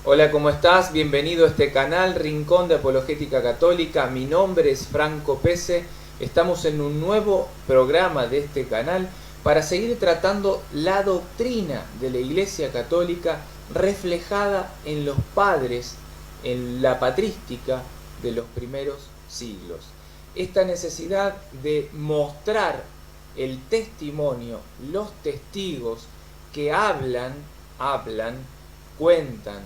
Hola, ¿cómo estás? Bienvenido a este canal Rincón de Apologética Católica. Mi nombre es Franco Pese. Estamos en un nuevo programa de este canal para seguir tratando la doctrina de la Iglesia Católica reflejada en los padres, en la patrística de los primeros siglos. Esta necesidad de mostrar el testimonio, los testigos que hablan, cuentan,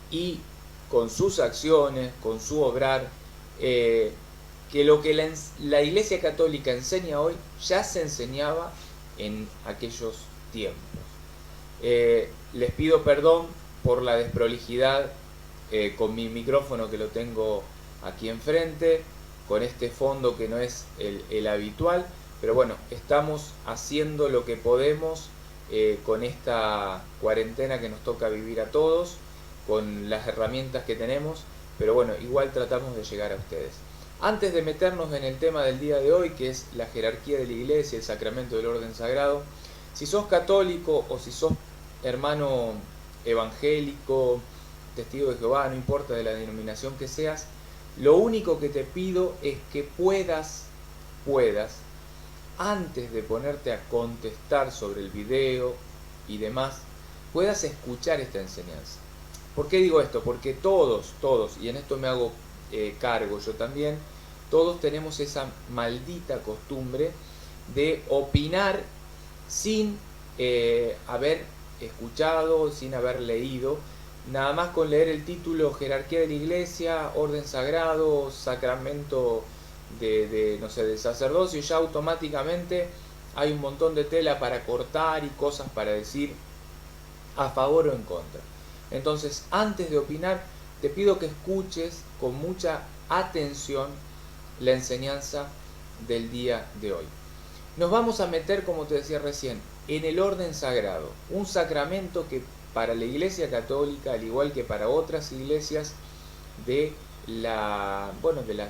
y con sus acciones, con su obrar, que lo que la Iglesia Católica enseña hoy ya se enseñaba en aquellos tiempos. Les pido perdón por la desprolijidad con mi micrófono, que lo tengo aquí enfrente, con este fondo que no es el habitual, pero bueno, estamos haciendo lo que podemos con esta cuarentena que nos toca vivir a todos, con las herramientas que tenemos, pero bueno, igual tratamos de llegar a ustedes. Antes de meternos en el tema del día de hoy, que es la jerarquía de la Iglesia, el sacramento del orden sagrado, si sos católico o si sos hermano evangélico, testigo de Jehová, no importa de la denominación que seas, lo único que te pido es que puedas, antes de ponerte a contestar sobre el video y demás, puedas escuchar esta enseñanza. ¿Por qué digo esto? Porque todos, y en esto me hago cargo yo también, todos tenemos esa maldita costumbre de opinar sin haber escuchado, sin haber leído, nada más con leer el título Jerarquía de la Iglesia, Orden Sagrado, Sacramento no sé, del sacerdocio, y ya automáticamente hay un montón de tela para cortar y cosas para decir a favor o en contra. Entonces, antes de opinar, te pido que escuches con mucha atención la enseñanza del día de hoy. Nos vamos a meter, como te decía recién, en el orden sagrado, un sacramento que para la Iglesia Católica, al igual que para otras iglesias de las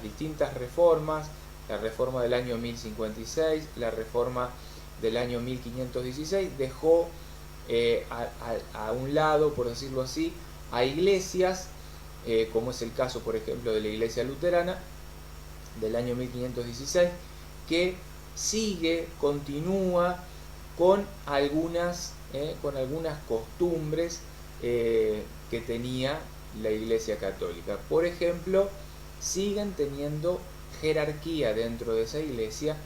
distintas reformas, la reforma del año 1056, la reforma del año 1516, dejó a un lado, por decirlo así, a iglesias, como es el caso, por ejemplo, de la Iglesia Luterana del año 1516, que continúa con algunas costumbres que tenía la Iglesia Católica. Por ejemplo, siguen teniendo jerarquía dentro de esa iglesia,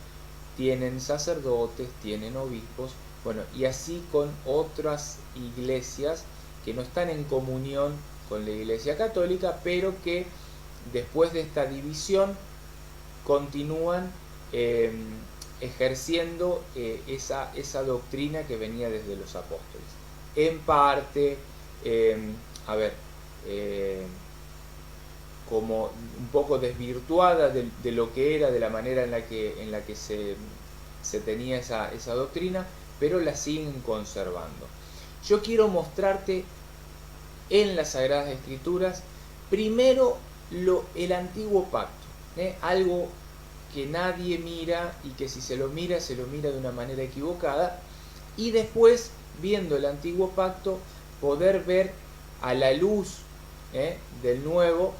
tienen sacerdotes, tienen obispos, bueno, y así con otras iglesias que no están en comunión con la Iglesia Católica, pero que después de esta división continúan ejerciendo esa doctrina que venía desde los apóstoles. En parte, como un poco desvirtuada de lo que era, de la manera en la que se tenía esa doctrina, pero la siguen conservando. Yo quiero mostrarte en las Sagradas Escrituras primero el antiguo pacto, algo que nadie mira y que si se lo mira de una manera equivocada, y después, viendo el antiguo pacto, poder ver a la luz del nuevo,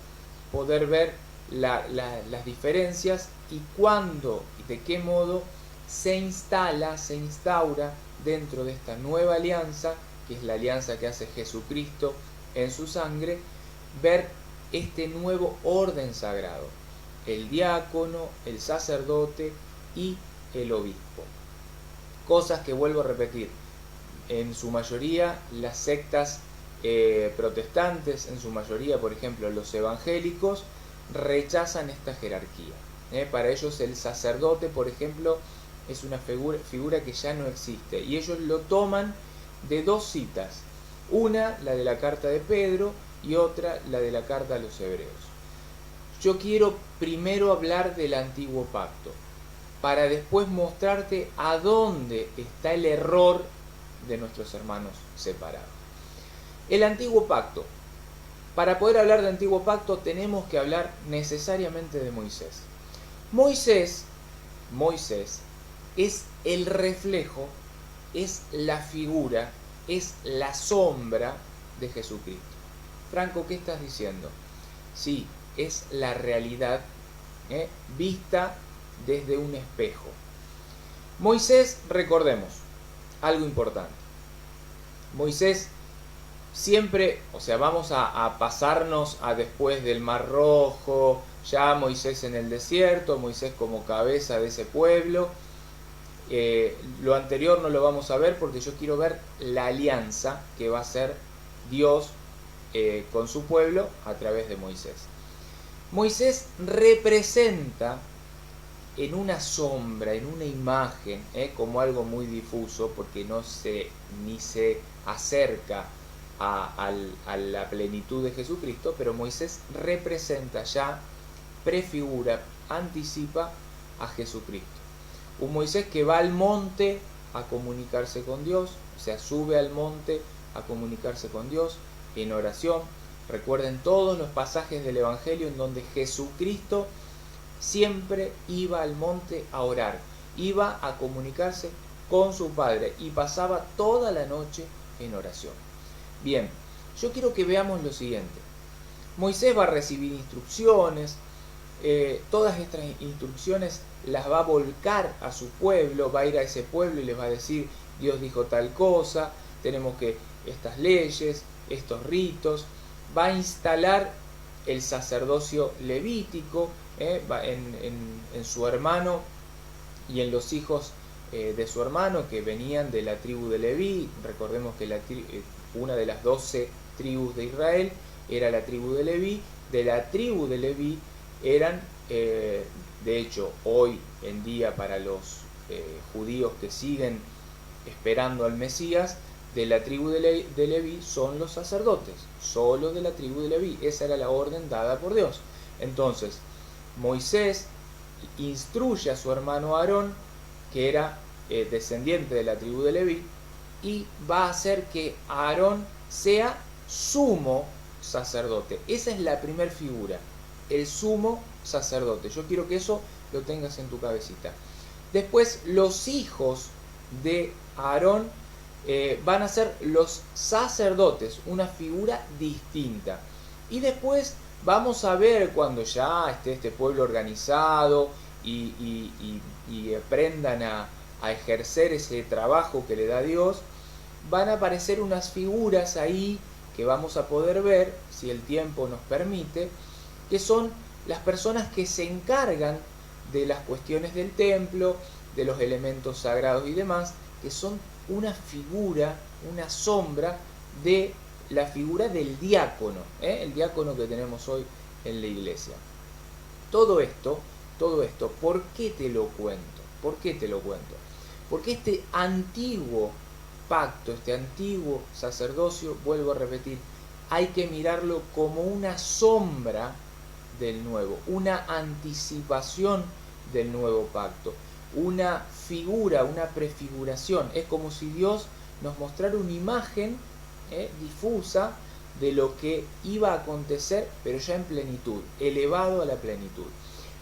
poder ver las diferencias y cuándo y de qué modo se instaura dentro de esta nueva alianza, que es la alianza que hace Jesucristo en su sangre, ver este nuevo orden sagrado, el diácono, el sacerdote y el obispo. Cosas que, vuelvo a repetir, en su mayoría las sectas protestantes, en su mayoría, por ejemplo, los evangélicos, rechazan esta jerarquía. Para ellos el sacerdote, por ejemplo, es una figura que ya no existe, y ellos lo toman de dos citas, una, la de la carta de Pedro, y otra, la de la carta a los hebreos. Yo quiero primero hablar del antiguo pacto, para después mostrarte a dónde está el error de nuestros hermanos separados. El antiguo pacto. Para poder hablar de antiguo pacto tenemos que hablar necesariamente de Moisés. Moisés es el reflejo, es la figura, es la sombra de Jesucristo. Franco, ¿qué estás diciendo? Sí, es la realidad vista desde un espejo. Moisés, recordemos, algo importante. Moisés siempre, vamos a pasarnos a después del Mar Rojo, ya Moisés en el desierto, Moisés como cabeza de ese pueblo. Lo anterior no lo vamos a ver porque yo quiero ver la alianza que va a hacer Dios con su pueblo a través de Moisés. Moisés representa en una sombra, en una imagen, como algo muy difuso, porque ni se acerca a la plenitud de Jesucristo, pero Moisés representa ya, prefigura, anticipa a Jesucristo. Un Moisés que va al monte a comunicarse con Dios, sube al monte a comunicarse con Dios en oración. Recuerden todos los pasajes del Evangelio en donde Jesucristo siempre iba al monte a orar, iba a comunicarse con su Padre y pasaba toda la noche en oración. Bien, yo quiero que veamos lo siguiente. Moisés va a recibir instrucciones, todas estas instrucciones las va a volcar a su pueblo, va a ir a ese pueblo y les va a decir: Dios dijo tal cosa, tenemos que estas leyes, estos ritos. Va a instalar el sacerdocio levítico en su hermano y en los hijos de su hermano que venían de la tribu de Leví. Recordemos que una de las 12 tribus de Israel era la tribu de Leví. De la tribu de Leví eran, de hecho, hoy en día para los judíos que siguen esperando al Mesías, de la tribu de Leví son los sacerdotes, solo de la tribu de Leví. Esa era la orden dada por Dios. Entonces, Moisés instruye a su hermano Aarón, que era descendiente de la tribu de Leví, y va a hacer que Aarón sea sumo sacerdote. Esa es la primer figura, el sumo sacerdote. Yo quiero que eso lo tengas en tu cabecita. Después, los hijos de Aarón van a ser los sacerdotes, una figura distinta. Y después vamos a ver, cuando ya esté este pueblo organizado y aprendan a ejercer ese trabajo que le da Dios, van a aparecer unas figuras ahí que vamos a poder ver, si el tiempo nos permite, que son las personas que se encargan de las cuestiones del templo, de los elementos sagrados y demás, que son una figura, una sombra de la figura del diácono, el diácono que tenemos hoy en la iglesia. Todo esto, ¿por qué te lo cuento? ¿Por qué te lo cuento? Porque este antiguo pacto, este antiguo sacerdocio, vuelvo a repetir, hay que mirarlo como una sombra del nuevo, una anticipación del nuevo pacto. una figura, una prefiguración. Es como si Dios nos mostrara una imagen difusa de lo que iba a acontecer, pero ya en plenitud, elevado a la plenitud.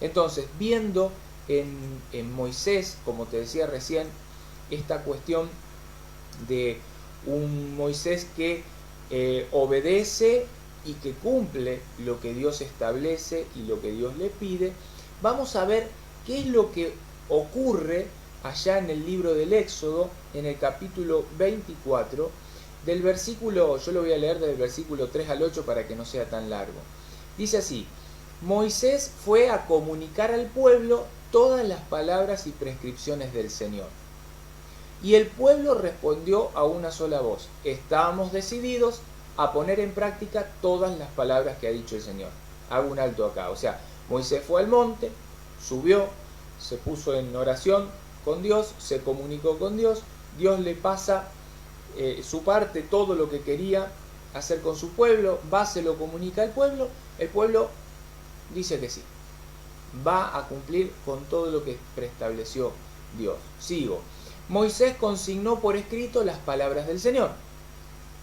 Entonces, viendo en Moisés, como te decía recién, esta cuestión de un Moisés que obedece y que cumple lo que Dios establece y lo que Dios le pide, vamos a ver qué es lo que ocurre allá en el libro del Éxodo, en el capítulo 24, del versículo, yo lo voy a leer del versículo 3 al 8 para que no sea tan largo. Dice así: Moisés fue a comunicar al pueblo todas las palabras y prescripciones del Señor. Y el pueblo respondió a una sola voz: estábamos decididos a poner en práctica todas las palabras que ha dicho el Señor. Hago un alto acá. O sea, Moisés fue al monte, subió, se puso en oración con Dios, se comunicó con Dios, Dios le pasa su parte, todo lo que quería hacer con su pueblo, va, se lo comunica al pueblo, el pueblo dice que sí, va a cumplir con todo lo que preestableció Dios. Sigo. Moisés consignó por escrito las palabras del Señor,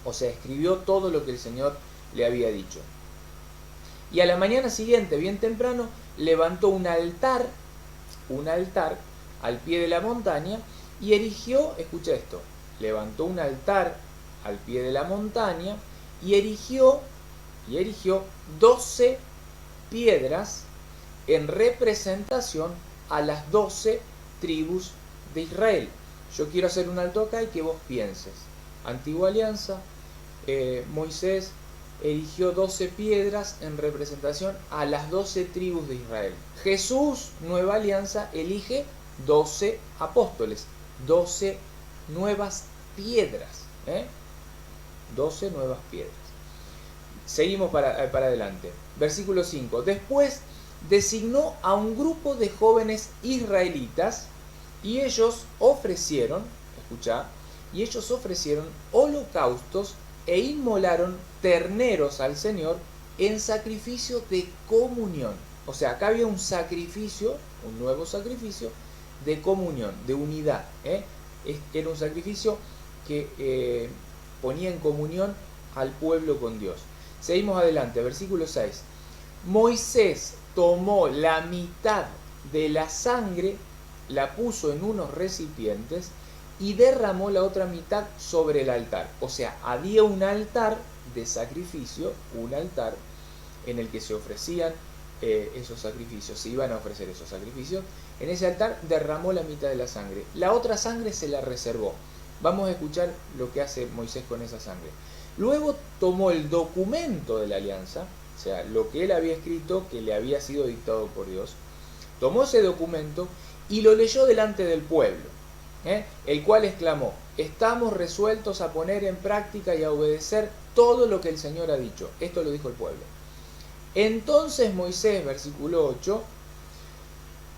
o sea, escribió todo lo que el Señor le había dicho. Y a la mañana siguiente, bien temprano, levantó un altar al pie de la montaña y erigió, escucha esto, levantó un altar al pie de la montaña y erigió 12 piedras en representación a las 12 tribus de Israel. Yo quiero hacer un alto acá y que vos pienses. Antigua alianza, Moisés erigió 12 piedras en representación a las 12 tribus de Israel. Jesús, nueva alianza, elige 12 apóstoles, 12 nuevas piedras. 12 nuevas piedras. Seguimos para adelante. Versículo 5. Después designó a un grupo de jóvenes israelitas y ellos ofrecieron, holocaustos e inmolaron terneros al Señor en sacrificio de comunión. O sea, acá había un sacrificio, un nuevo sacrificio de comunión, de unidad. Era un sacrificio que ponía en comunión al pueblo con Dios. Seguimos adelante, versículo 6. Moisés tomó la mitad de la sangre, la puso en unos recipientes y derramó la otra mitad sobre el altar. O sea, había un altar de sacrificio, un altar en el que se ofrecían esos sacrificios, se iban a ofrecer esos sacrificios. En ese altar derramó la mitad de la sangre. La otra sangre se la reservó. Vamos a escuchar lo que hace Moisés con esa sangre. Luego tomó el documento de la alianza, o sea, lo que él había escrito, que le había sido dictado por Dios. Tomó ese documento y lo leyó delante del pueblo, el cual exclamó: estamos resueltos a poner en práctica y a obedecer todo lo que el Señor ha dicho. Esto lo dijo el pueblo. Entonces Moisés, versículo 8,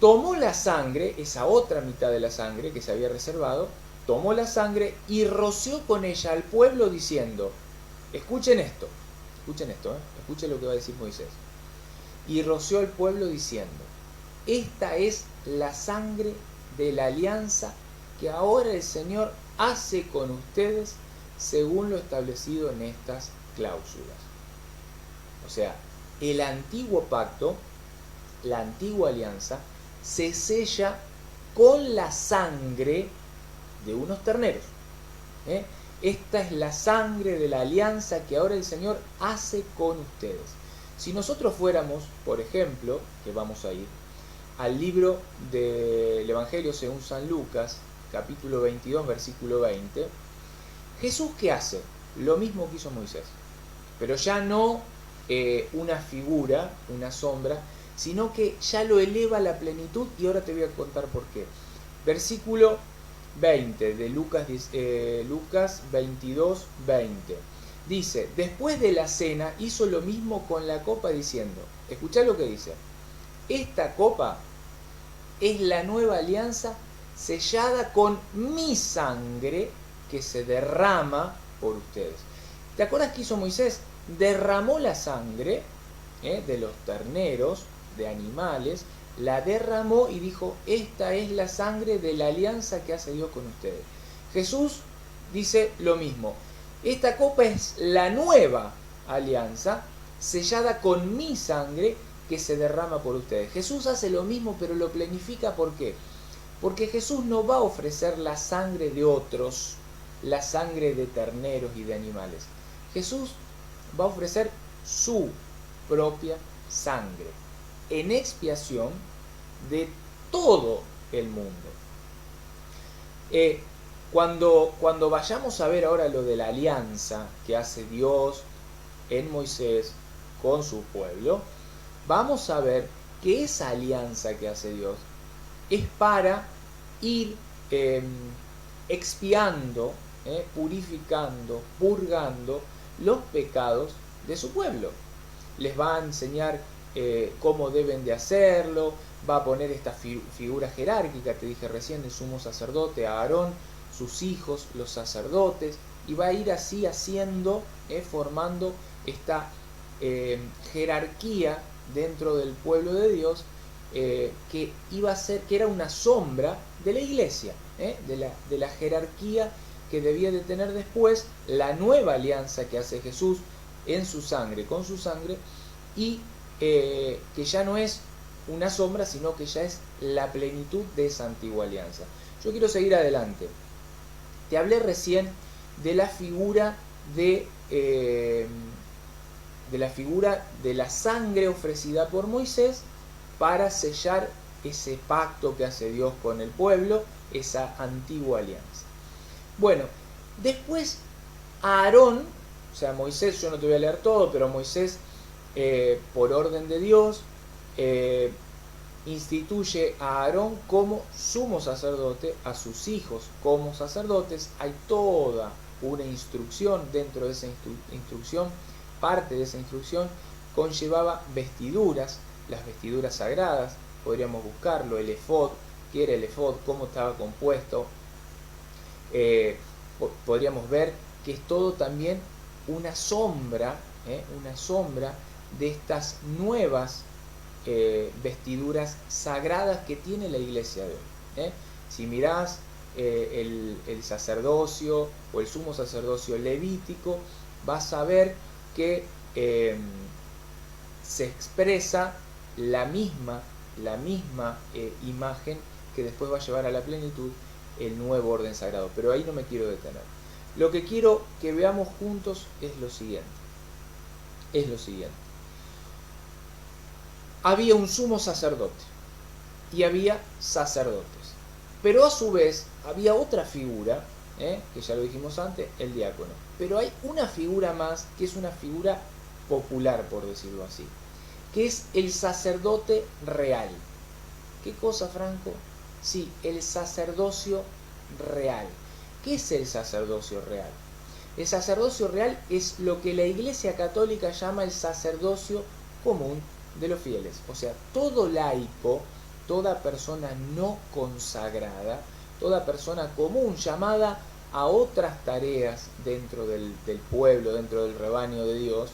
tomó la sangre, esa otra mitad de la sangre que se había reservado, tomó la sangre y roció con ella al pueblo diciendo, escuchen esto, escuchen lo que va a decir Moisés. Y roció al pueblo diciendo: esta es la sangre de la alianza que ahora el Señor hace con ustedes según lo establecido en estas cláusulas. O sea, el antiguo pacto, la antigua alianza, se sella con la sangre de unos terneros. Esta es la sangre de la alianza que ahora el Señor hace con ustedes. Si nosotros fuéramos, por ejemplo, que vamos a ir al libro del Evangelio según San Lucas, capítulo 22, versículo 20, Jesús, ¿qué hace? Lo mismo que hizo Moisés, pero ya no una figura, una sombra, sino que ya lo eleva a la plenitud, y ahora te voy a contar por qué. Versículo 20 de Lucas 22, 20. Dice: después de la cena hizo lo mismo con la copa diciendo, escuchá lo que dice, esta copa es la nueva alianza sellada con mi sangre que se derrama por ustedes. ¿Te acuerdas qué hizo Moisés? Derramó la sangre de los terneros, de animales, la derramó y dijo, esta es la sangre de la alianza que hace Dios con ustedes. Jesús dice lo mismo, esta copa es la nueva alianza sellada con mi sangre que se derrama por ustedes. Jesús hace lo mismo, pero lo planifica. ¿Por qué? Porque Jesús no va a ofrecer la sangre de otros, la sangre de terneros y de animales. Jesús va a ofrecer su propia sangre en expiación de todo el mundo. Cuando vayamos a ver ahora lo de la alianza que hace Dios en Moisés con su pueblo, vamos a ver que esa alianza que hace Dios es para ir expiando, purificando, purgando los pecados de su pueblo. Les va a enseñar cómo deben de hacerlo, va a poner esta figura jerárquica, te dije recién, el sumo sacerdote, Aarón, sus hijos, los sacerdotes, y va a ir así haciendo, formando esta jerarquía dentro del pueblo de Dios, que iba a ser, que era una sombra de la iglesia, de la jerarquía que debía de tener después la nueva alianza que hace Jesús en su sangre, con su sangre, y que ya no es una sombra, sino que ya es la plenitud de esa antigua alianza. Yo quiero seguir adelante. Te hablé recién de la figura de la sangre ofrecida por Moisés para sellar ese pacto que hace Dios con el pueblo, esa antigua alianza. Bueno, después Aarón, o sea Moisés, yo no te voy a leer todo, pero Moisés, por orden de Dios, instituye a Aarón como sumo sacerdote, a sus hijos como sacerdotes. Hay toda una instrucción dentro de esa instrucción. Parte de esa instrucción conllevaba vestiduras, las vestiduras sagradas, podríamos buscarlo, el efod, qué era el efod, cómo estaba compuesto. Podríamos ver que es todo también una sombra de estas nuevas vestiduras sagradas que tiene la iglesia de hoy. Si mirás el sacerdocio o el sumo sacerdocio levítico, vas a ver que se expresa la misma imagen que después va a llevar a la plenitud el nuevo orden sagrado. Pero ahí no me quiero detener. Lo que quiero que veamos juntos es lo siguiente. Había un sumo sacerdote y había sacerdotes. Pero a su vez había otra figura, que ya lo dijimos antes, el diácono. Pero hay una figura más, que es una figura popular, por decirlo así, que es el sacerdote real. ¿Qué cosa, Franco? Sí, el sacerdocio real. ¿Qué es el sacerdocio real? El sacerdocio real es lo que la Iglesia Católica llama el sacerdocio común de los fieles. O sea, todo laico, toda persona no consagrada, toda persona común llamada a otras tareas dentro del pueblo, dentro del rebaño de Dios,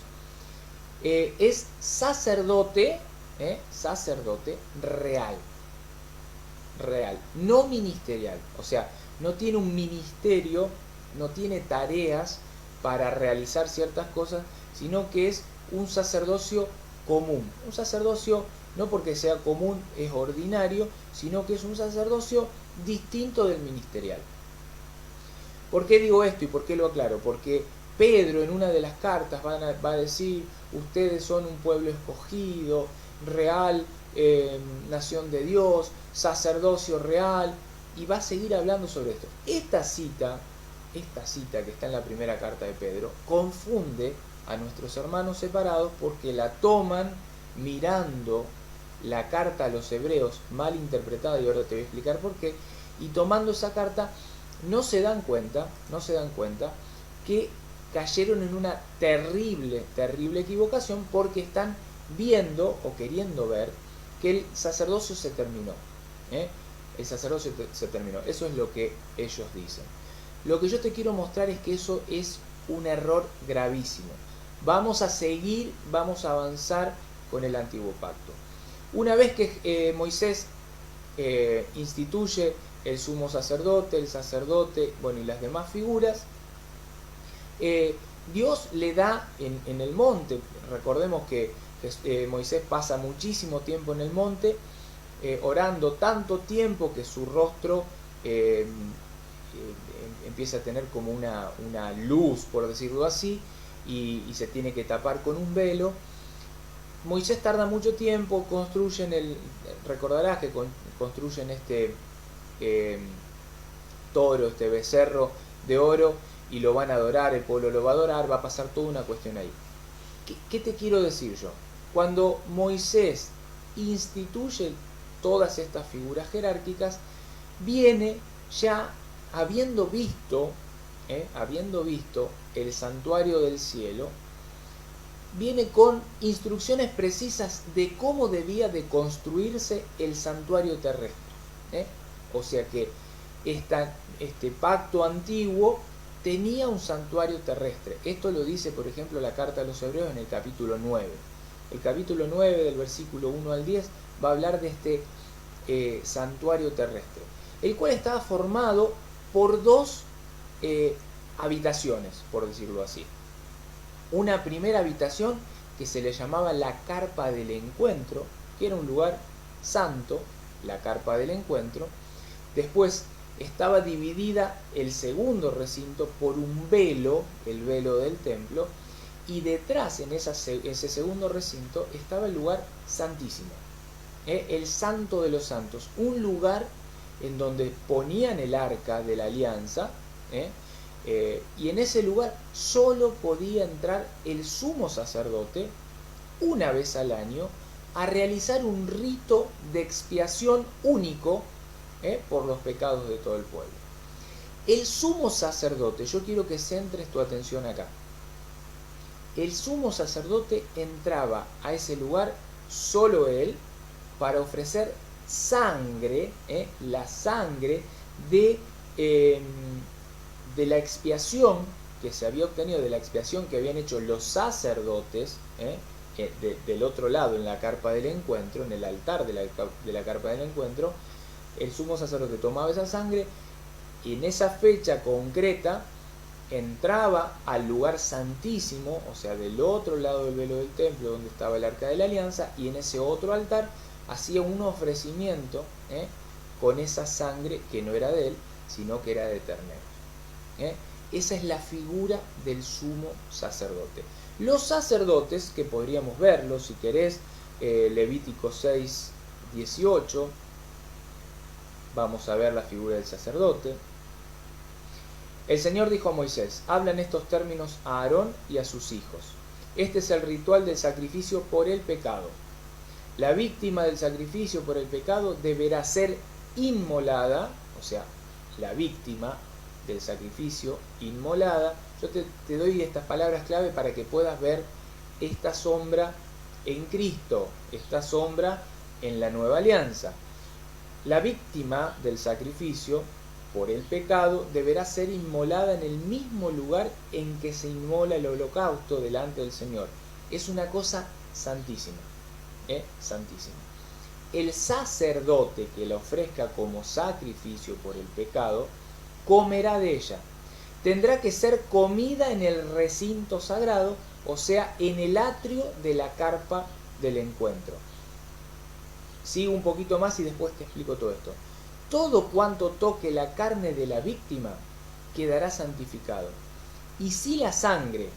es sacerdote, sacerdote real, no ministerial. O sea, no tiene un ministerio, no tiene tareas para realizar ciertas cosas, sino que es un sacerdocio común. Un sacerdocio, no porque sea común es ordinario, sino que es un sacerdocio distinto del ministerial. ¿Por qué digo esto y por qué lo aclaro? Porque Pedro en una de las cartas va a decir, ustedes son un pueblo escogido, real, nación de Dios, sacerdocio real, y va a seguir hablando sobre esto. Esta cita que está en la primera carta de Pedro confunde a nuestros hermanos separados porque la toman mirando la carta a los hebreos mal interpretada, y ahora te voy a explicar por qué, y tomando esa carta no se dan cuenta que cayeron en una terrible equivocación, porque están viendo o queriendo ver que el sacerdocio se terminó. El sacerdocio se terminó. Eso es lo que ellos dicen. Lo que yo te quiero mostrar es que eso es un error gravísimo. Vamos a seguir, vamos a avanzar con el antiguo pacto. Una vez que Moisés instituye el sumo sacerdote, el sacerdote, bueno, y las demás figuras, Dios le da en el monte. Recordemos que Moisés pasa muchísimo tiempo en el monte, orando tanto tiempo que su rostro empieza a tener como una luz, por decirlo así, y se tiene que tapar con un velo. Moisés tarda mucho tiempo, recordarás que construyen este toro, este becerro de oro, y lo van a adorar, el pueblo lo va a adorar, va a pasar toda una cuestión ahí. ¿Qué te quiero decir yo? Cuando Moisés instituye todas estas figuras jerárquicas, viene ya habiendo visto el santuario del cielo, viene con instrucciones precisas de cómo debía de construirse el santuario terrestre. O sea que este pacto antiguo tenía un santuario terrestre. Esto lo dice, por ejemplo, la carta a los Hebreos en el capítulo 9. El capítulo 9, del versículo 1 al 10, va a hablar de este santuario terrestre, el cual estaba formado por dos habitaciones, por decirlo así. Una primera habitación que se le llamaba la carpa del encuentro, que era un lugar santo, la carpa del encuentro. Después estaba dividida el segundo recinto por un velo, el velo del templo, y detrás en ese segundo recinto estaba el lugar santísimo, el santo de los santos, un lugar en donde ponían el arca de la alianza, y en ese lugar solo podía entrar el sumo sacerdote una vez al año a realizar un rito de expiación único por los pecados de todo el pueblo. El sumo sacerdote, yo quiero que centres tu atención acá. El sumo sacerdote entraba a ese lugar, solo él, para ofrecer sangre, la sangre de la expiación que se había obtenido, de la expiación que habían hecho los sacerdotes del otro lado, en la carpa del encuentro, en el altar de la carpa del encuentro. El sumo sacerdote tomaba esa sangre y en esa fecha concreta entraba al lugar santísimo, o sea, del otro lado del velo del templo donde estaba el arca de la alianza, y en ese otro altar hacía un ofrecimiento con esa sangre que no era de él, sino que era de terneros. Esa es la figura del sumo sacerdote. Los sacerdotes, que podríamos verlo si querés, Levítico 6, 18, vamos a ver la figura del sacerdote. El Señor dijo a Moisés: habla en estos términos a Aarón y a sus hijos. Este es el ritual del sacrificio por el pecado. La víctima del sacrificio por el pecado deberá ser inmolada, o sea, la víctima del sacrificio inmolada. Yo te doy estas palabras clave para que puedas ver esta sombra en Cristo, esta sombra en la nueva alianza. La víctima del sacrificio por el pecado deberá ser inmolada en el mismo lugar en que se inmola el holocausto delante del Señor. Es una cosa santísima, santísima. El sacerdote que la ofrezca como sacrificio por el pecado comerá de ella. Tendrá que ser comida en el recinto sagrado, o sea, en el atrio de la carpa del encuentro. Sigo un poquito más y después te explico todo esto. Todo cuanto toque la carne de la víctima quedará santificado. Y si la sangre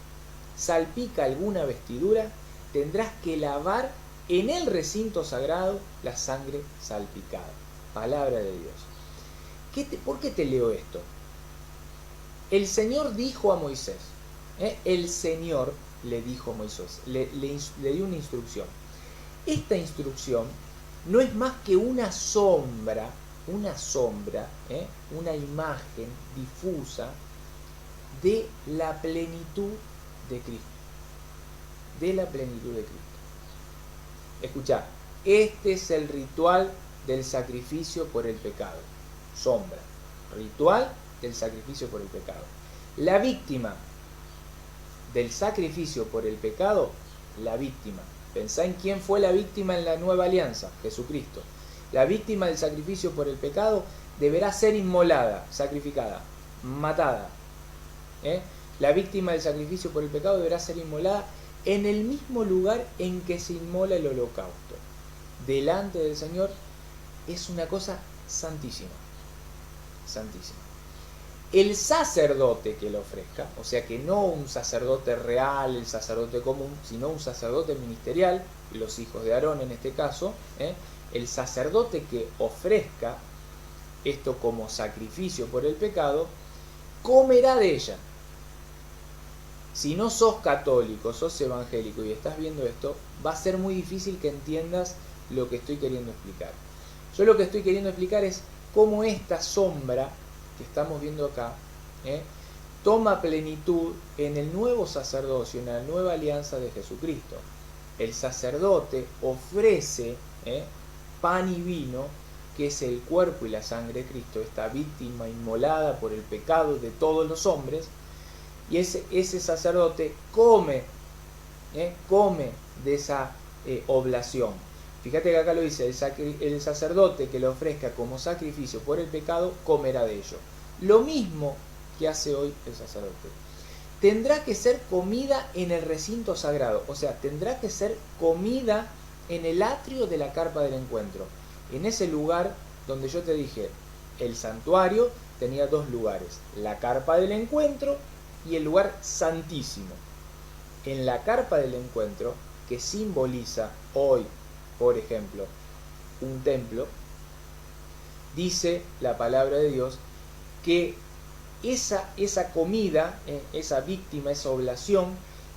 salpica alguna vestidura, tendrás que lavar en el recinto sagrado la sangre salpicada. Palabra de Dios. ¿Por qué te leo esto? El Señor dijo a Moisés, el Señor le dijo a Moisés, le dio una instrucción. Esta instrucción no es más que una sombra, una imagen difusa de la plenitud de Cristo. De la plenitud de Cristo. Escuchá, este es el ritual del sacrificio por el pecado. Sombra. Ritual del sacrificio por el pecado. La víctima del sacrificio por el pecado, la víctima Pensá en quién fue la víctima en la nueva alianza, Jesucristo. La víctima del sacrificio por el pecado deberá ser inmolada, sacrificada, matada. La víctima del sacrificio por el pecado deberá ser inmolada en el mismo lugar en que se inmola el holocausto. Delante del Señor es una cosa santísima. Santísima. El sacerdote que lo ofrezca, o sea que no un sacerdote real, el sacerdote común, sino un sacerdote ministerial, los hijos de Aarón en este caso, el sacerdote que ofrezca esto como sacrificio por el pecado, comerá de ella. Si no sos católico, sos evangélico y estás viendo esto, va a ser muy difícil que entiendas lo que estoy queriendo explicar. Yo lo que estoy queriendo explicar es cómo esta sombra que estamos viendo acá toma plenitud en el nuevo sacerdocio, en la nueva alianza de Jesucristo. El sacerdote ofrece pan y vino, que es el cuerpo y la sangre de Cristo, esta víctima inmolada por el pecado de todos los hombres, y ese sacerdote come de esa oblación. Fíjate que acá lo dice, el sacerdote que le ofrezca como sacrificio por el pecado comerá de ello. Lo mismo que hace hoy el sacerdote. Tendrá que ser comida en el recinto sagrado, o sea, tendrá que ser comida en el atrio de la carpa del encuentro. En ese lugar donde yo te dije, el santuario tenía dos lugares, la carpa del encuentro y el lugar santísimo. En la carpa del encuentro, que simboliza hoy, por ejemplo, un templo, dice la palabra de Dios que esa comida, esa víctima, esa oblación,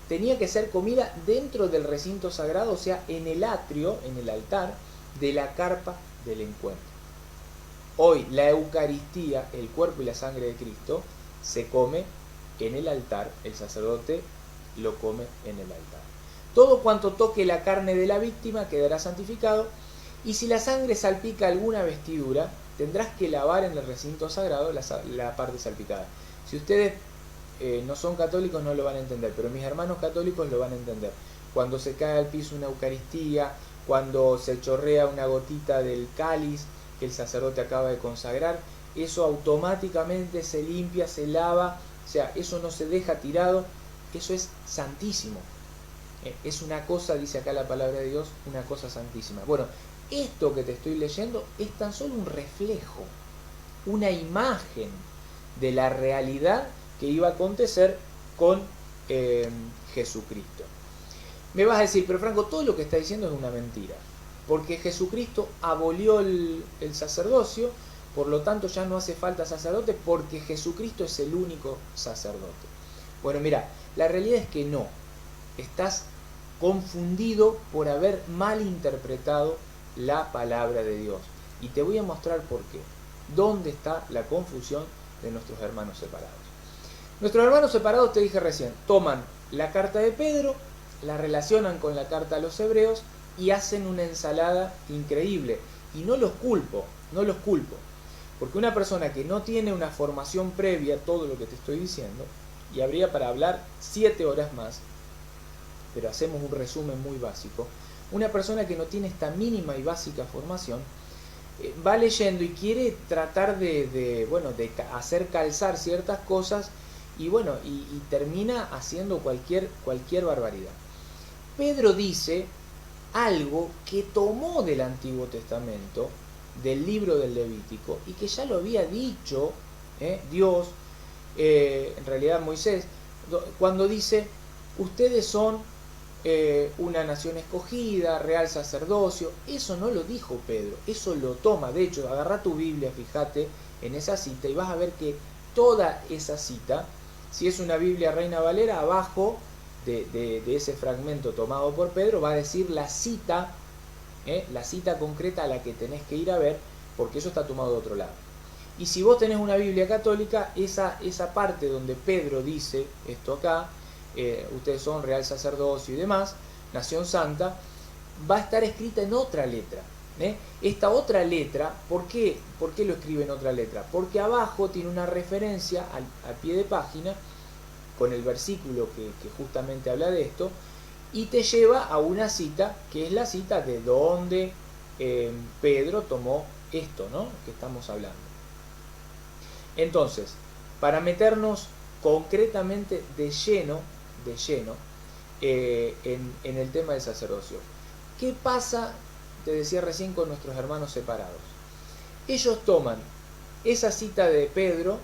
tenía que ser comida dentro del recinto sagrado, o sea, en el atrio, en el altar de la carpa del encuentro. Hoy la Eucaristía, el cuerpo y la sangre de Cristo, se come en el altar, el sacerdote lo come en el altar. Todo cuanto toque la carne de la víctima quedará santificado, y si la sangre salpica alguna vestidura, tendrás que lavar en el recinto sagrado la parte salpicada. Si ustedes no son católicos no lo van a entender, pero mis hermanos católicos lo van a entender. Cuando se cae al piso una Eucaristía, cuando se chorrea una gotita del cáliz que el sacerdote acaba de consagrar, eso automáticamente se limpia, se lava, o sea, eso no se deja tirado, eso es santísimo. Es una cosa, dice acá la palabra de Dios, una cosa santísima. Bueno, esto que te estoy leyendo es tan solo un reflejo, una imagen de la realidad que iba a acontecer con Jesucristo. Me vas a decir, pero Franco, todo lo que está diciendo es una mentira, porque Jesucristo abolió el sacerdocio, por lo tanto ya no hace falta sacerdote, porque Jesucristo es el único sacerdote. Bueno, mira, la realidad es que no. Estás confundido por haber malinterpretado la palabra de Dios. Y te voy a mostrar por qué. ¿Dónde está la confusión de nuestros hermanos separados? Nuestros hermanos separados, te dije recién, toman la carta de Pedro, la relacionan con la carta a los hebreos y hacen una ensalada increíble. Y no los culpo, porque una persona que no tiene una formación previa a todo lo que te estoy diciendo, y habría para hablar 7 horas más, pero hacemos un resumen muy básico, una persona que no tiene esta mínima y básica formación, va leyendo y quiere tratar de hacer calzar ciertas cosas y termina haciendo cualquier barbaridad. Pedro dice algo que tomó del Antiguo Testamento, del libro del Levítico, y que ya lo había dicho Dios, en realidad Moisés, cuando dice, ustedes son una nación escogida, real sacerdocio. Eso no lo dijo Pedro, eso lo toma. De hecho, agarra tu Biblia, fíjate en esa cita y vas a ver que toda esa cita, si es una Biblia Reina Valera, abajo de ese fragmento tomado por Pedro va a decir la cita concreta a la que tenés que ir a ver, porque eso está tomado de otro lado. Y si vos tenés una Biblia católica, esa parte donde Pedro dice esto acá, ustedes son real sacerdocio y demás, nación santa, va a estar escrita en otra letra. Esta otra letra, ¿por qué lo escribe en otra letra? Porque abajo tiene una referencia al pie de página con el versículo que justamente habla de esto, y te lleva a una cita que es la cita de donde Pedro tomó esto, ¿no?, que estamos hablando. Entonces, para meternos concretamente de lleno en el tema del sacerdocio, ¿qué pasa, te decía recién, con nuestros hermanos separados? Ellos toman esa cita de Pedro,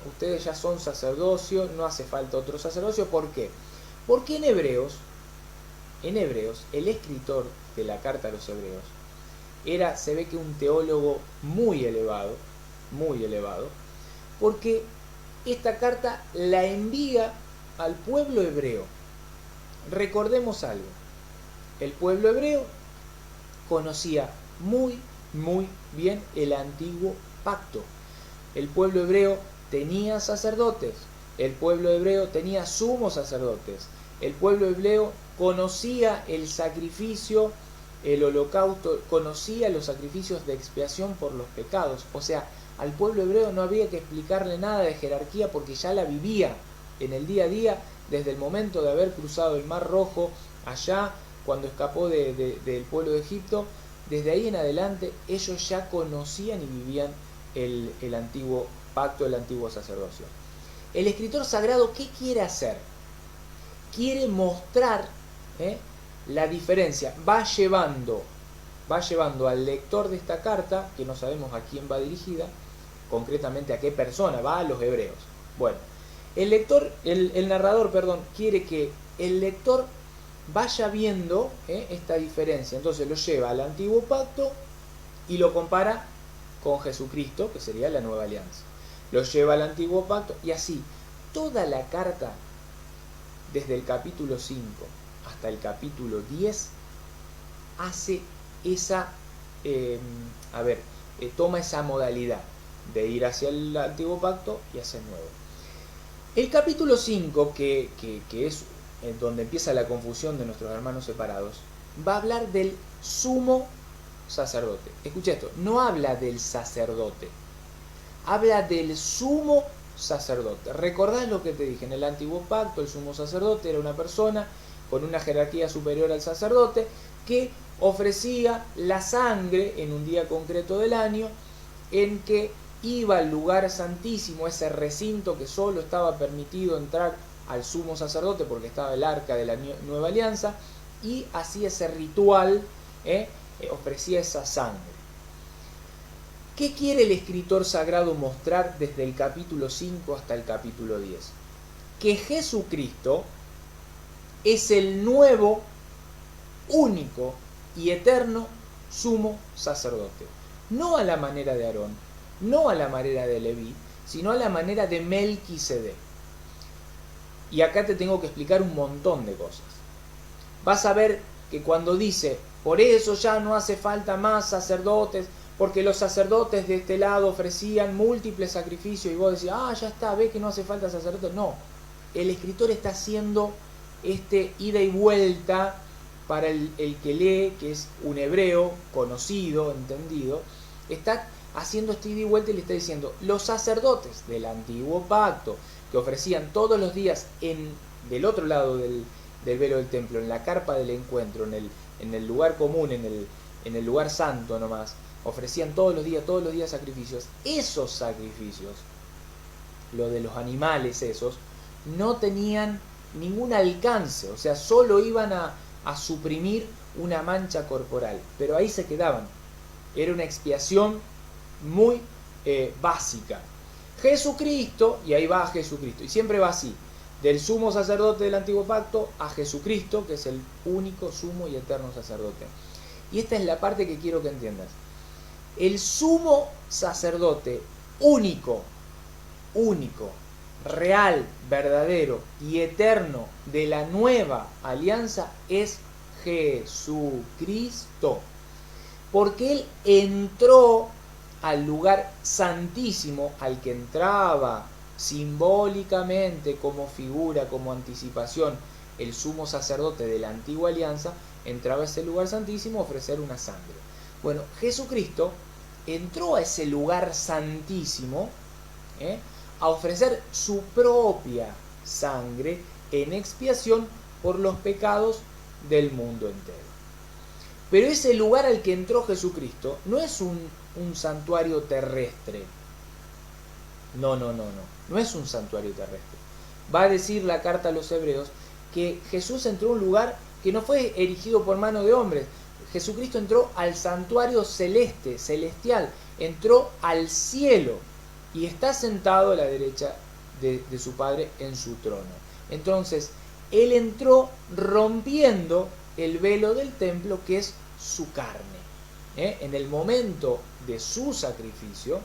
ustedes ya son sacerdocio, no hace falta otro sacerdocio. ¿Por qué? Porque en Hebreos, el escritor de la carta a los Hebreos se ve que un teólogo muy elevado, porque esta carta la envía al pueblo hebreo. Recordemos algo, el pueblo hebreo conocía muy bien el antiguo pacto. El pueblo hebreo tenía sacerdotes, el pueblo hebreo tenía sumos sacerdotes, el pueblo hebreo conocía el sacrificio, el holocausto, conocía los sacrificios de expiación por los pecados. O sea, al pueblo hebreo no había que explicarle nada de jerarquía porque ya la vivía en el día a día, desde el momento de haber cruzado el Mar Rojo allá, cuando escapó del pueblo de Egipto. Desde ahí en adelante ellos ya conocían y vivían el antiguo pacto, el antiguo sacerdocio. El escritor sagrado, ¿qué quiere hacer? Quiere mostrar la diferencia. Va llevando al lector de esta carta, que no sabemos a quién va dirigida, concretamente a qué persona, va a los hebreos. Bueno, el narrador quiere que el lector vaya viendo esta diferencia. Entonces lo lleva al antiguo pacto y lo compara con Jesucristo, que sería la nueva alianza. Lo lleva al antiguo pacto y así toda la carta, desde el capítulo 5 hasta el capítulo 10, hace esa toma esa modalidad de ir hacia el antiguo pacto y hacia el nuevo. El capítulo 5, que es en donde empieza la confusión de nuestros hermanos separados, va a hablar del sumo sacerdote. Escucha esto, no habla del sacerdote, habla del sumo sacerdote. ¿Recordás lo que te dije? En el antiguo pacto el sumo sacerdote era una persona con una jerarquía superior al sacerdote que ofrecía la sangre en un día concreto del año, en que iba al lugar santísimo, ese recinto que solo estaba permitido entrar al sumo sacerdote porque estaba el arca de la nueva alianza, y hacía ese ritual, ofrecía esa sangre. ¿Qué quiere el escritor sagrado mostrar desde el capítulo 5 hasta el capítulo 10? Que Jesucristo es el nuevo, único y eterno sumo sacerdote. No a la manera de Aarón, no a la manera de Leví, sino a la manera de Melquisedec. Y acá te tengo que explicar un montón de cosas. Vas a ver que cuando dice, por eso ya no hace falta más sacerdotes, porque los sacerdotes de este lado ofrecían múltiples sacrificios, y vos decís, ya está, ve que no hace falta sacerdotes. No, el escritor está haciendo ida y vuelta para el que lee, que es un hebreo conocido, entendido, está haciendo ida y vuelta y le está diciendo, los sacerdotes del antiguo pacto, que ofrecían todos los días del otro lado del velo del templo, en la carpa del encuentro, en el lugar común, en el lugar santo nomás, ofrecían todos los días sacrificios. Esos sacrificios, lo de los animales esos, no tenían ningún alcance, o sea, solo iban a suprimir una mancha corporal, pero ahí se quedaban. Era una expiación muy básica. Jesucristo, y ahí va Jesucristo, y siempre va así, del sumo sacerdote del antiguo pacto a Jesucristo, que es el único sumo y eterno sacerdote. Y esta es la parte que quiero que entiendas. El sumo sacerdote único, real, verdadero y eterno de la nueva alianza es Jesucristo, porque Él entró al lugar santísimo, al que entraba simbólicamente, como figura, como anticipación, el sumo sacerdote de la antigua alianza, entraba a ese lugar santísimo a ofrecer una sangre. Bueno, Jesucristo entró a ese lugar santísimo a ofrecer su propia sangre en expiación por los pecados del mundo entero. Pero ese lugar al que entró Jesucristo no es un santuario terrestre. No es un santuario terrestre. Va a decir la carta a los hebreos que Jesús entró a un lugar que no fue erigido por mano de hombres. Jesucristo entró al santuario celeste, celestial, entró al cielo y está sentado a la derecha de su Padre en su trono. Entonces, Él entró rompiendo el velo del templo, que es su carne. En el momento de su sacrificio,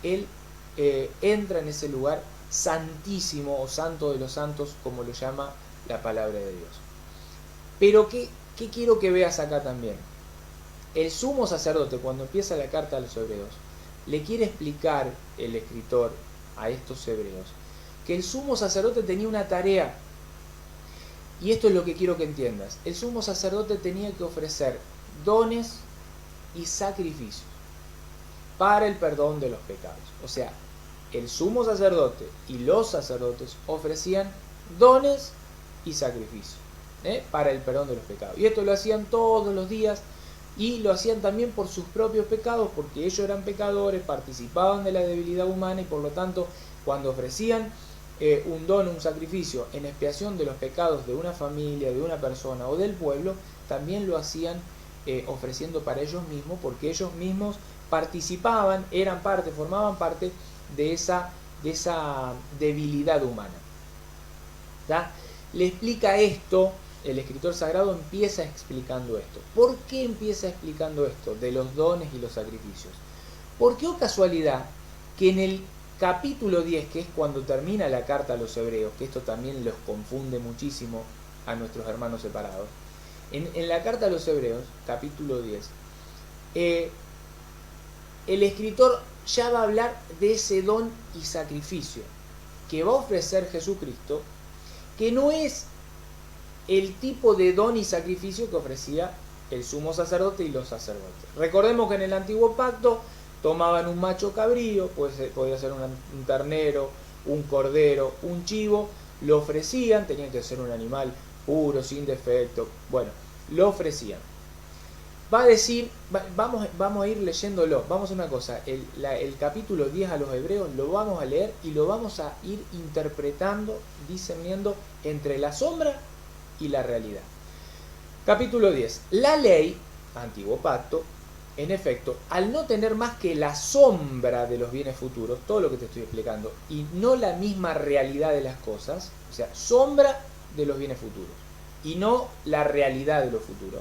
Él entra en ese lugar santísimo o santo de los santos, como lo llama la palabra de Dios. Pero ¿qué quiero que veas acá también? El sumo sacerdote, cuando empieza la carta a los hebreos, le quiere explicar el escritor a estos hebreos que el sumo sacerdote tenía una tarea. Y esto es lo que quiero que entiendas. El sumo sacerdote tenía que ofrecer dones y sacrificios para el perdón de los pecados. O sea, el sumo sacerdote y los sacerdotes ofrecían dones y sacrificios para el perdón de los pecados. Y esto lo hacían todos los días y lo hacían también por sus propios pecados, porque ellos eran pecadores, participaban de la debilidad humana y por lo tanto cuando ofrecían un don, un sacrificio en expiación de los pecados de una familia, de una persona o del pueblo, también lo hacían ofreciendo para ellos mismos, porque ellos mismos participaban, eran parte, formaban parte de esa debilidad humana. ¿Tá? Le explica esto, el escritor sagrado empieza explicando esto. ¿Por qué empieza explicando esto de los dones y los sacrificios? Porque, oh casualidad, que en el capítulo 10, que es cuando termina la carta a los hebreos, que esto también los confunde muchísimo a nuestros hermanos separados, en la carta a los hebreos, capítulo 10, el escritor ya va a hablar de ese don y sacrificio que va a ofrecer Jesucristo, que no es el tipo de don y sacrificio que ofrecía el sumo sacerdote y los sacerdotes. Recordemos que en el antiguo pacto tomaban un macho cabrío, podía ser un ternero, un cordero, un chivo, lo ofrecían, tenía que ser un animal puro, sin defecto, bueno, lo ofrecían. Va a decir, vamos a ir leyéndolo, vamos a hacer una cosa, el capítulo 10 a los hebreos lo vamos a leer y lo vamos a ir interpretando, discerniendo entre la sombra y la realidad. Capítulo 10. La ley, antiguo pacto, en efecto, al no tener más que la sombra de los bienes futuros, todo lo que te estoy explicando, y no la misma realidad de las cosas, o sea, sombra de los bienes futuros, y no la realidad de lo futuro,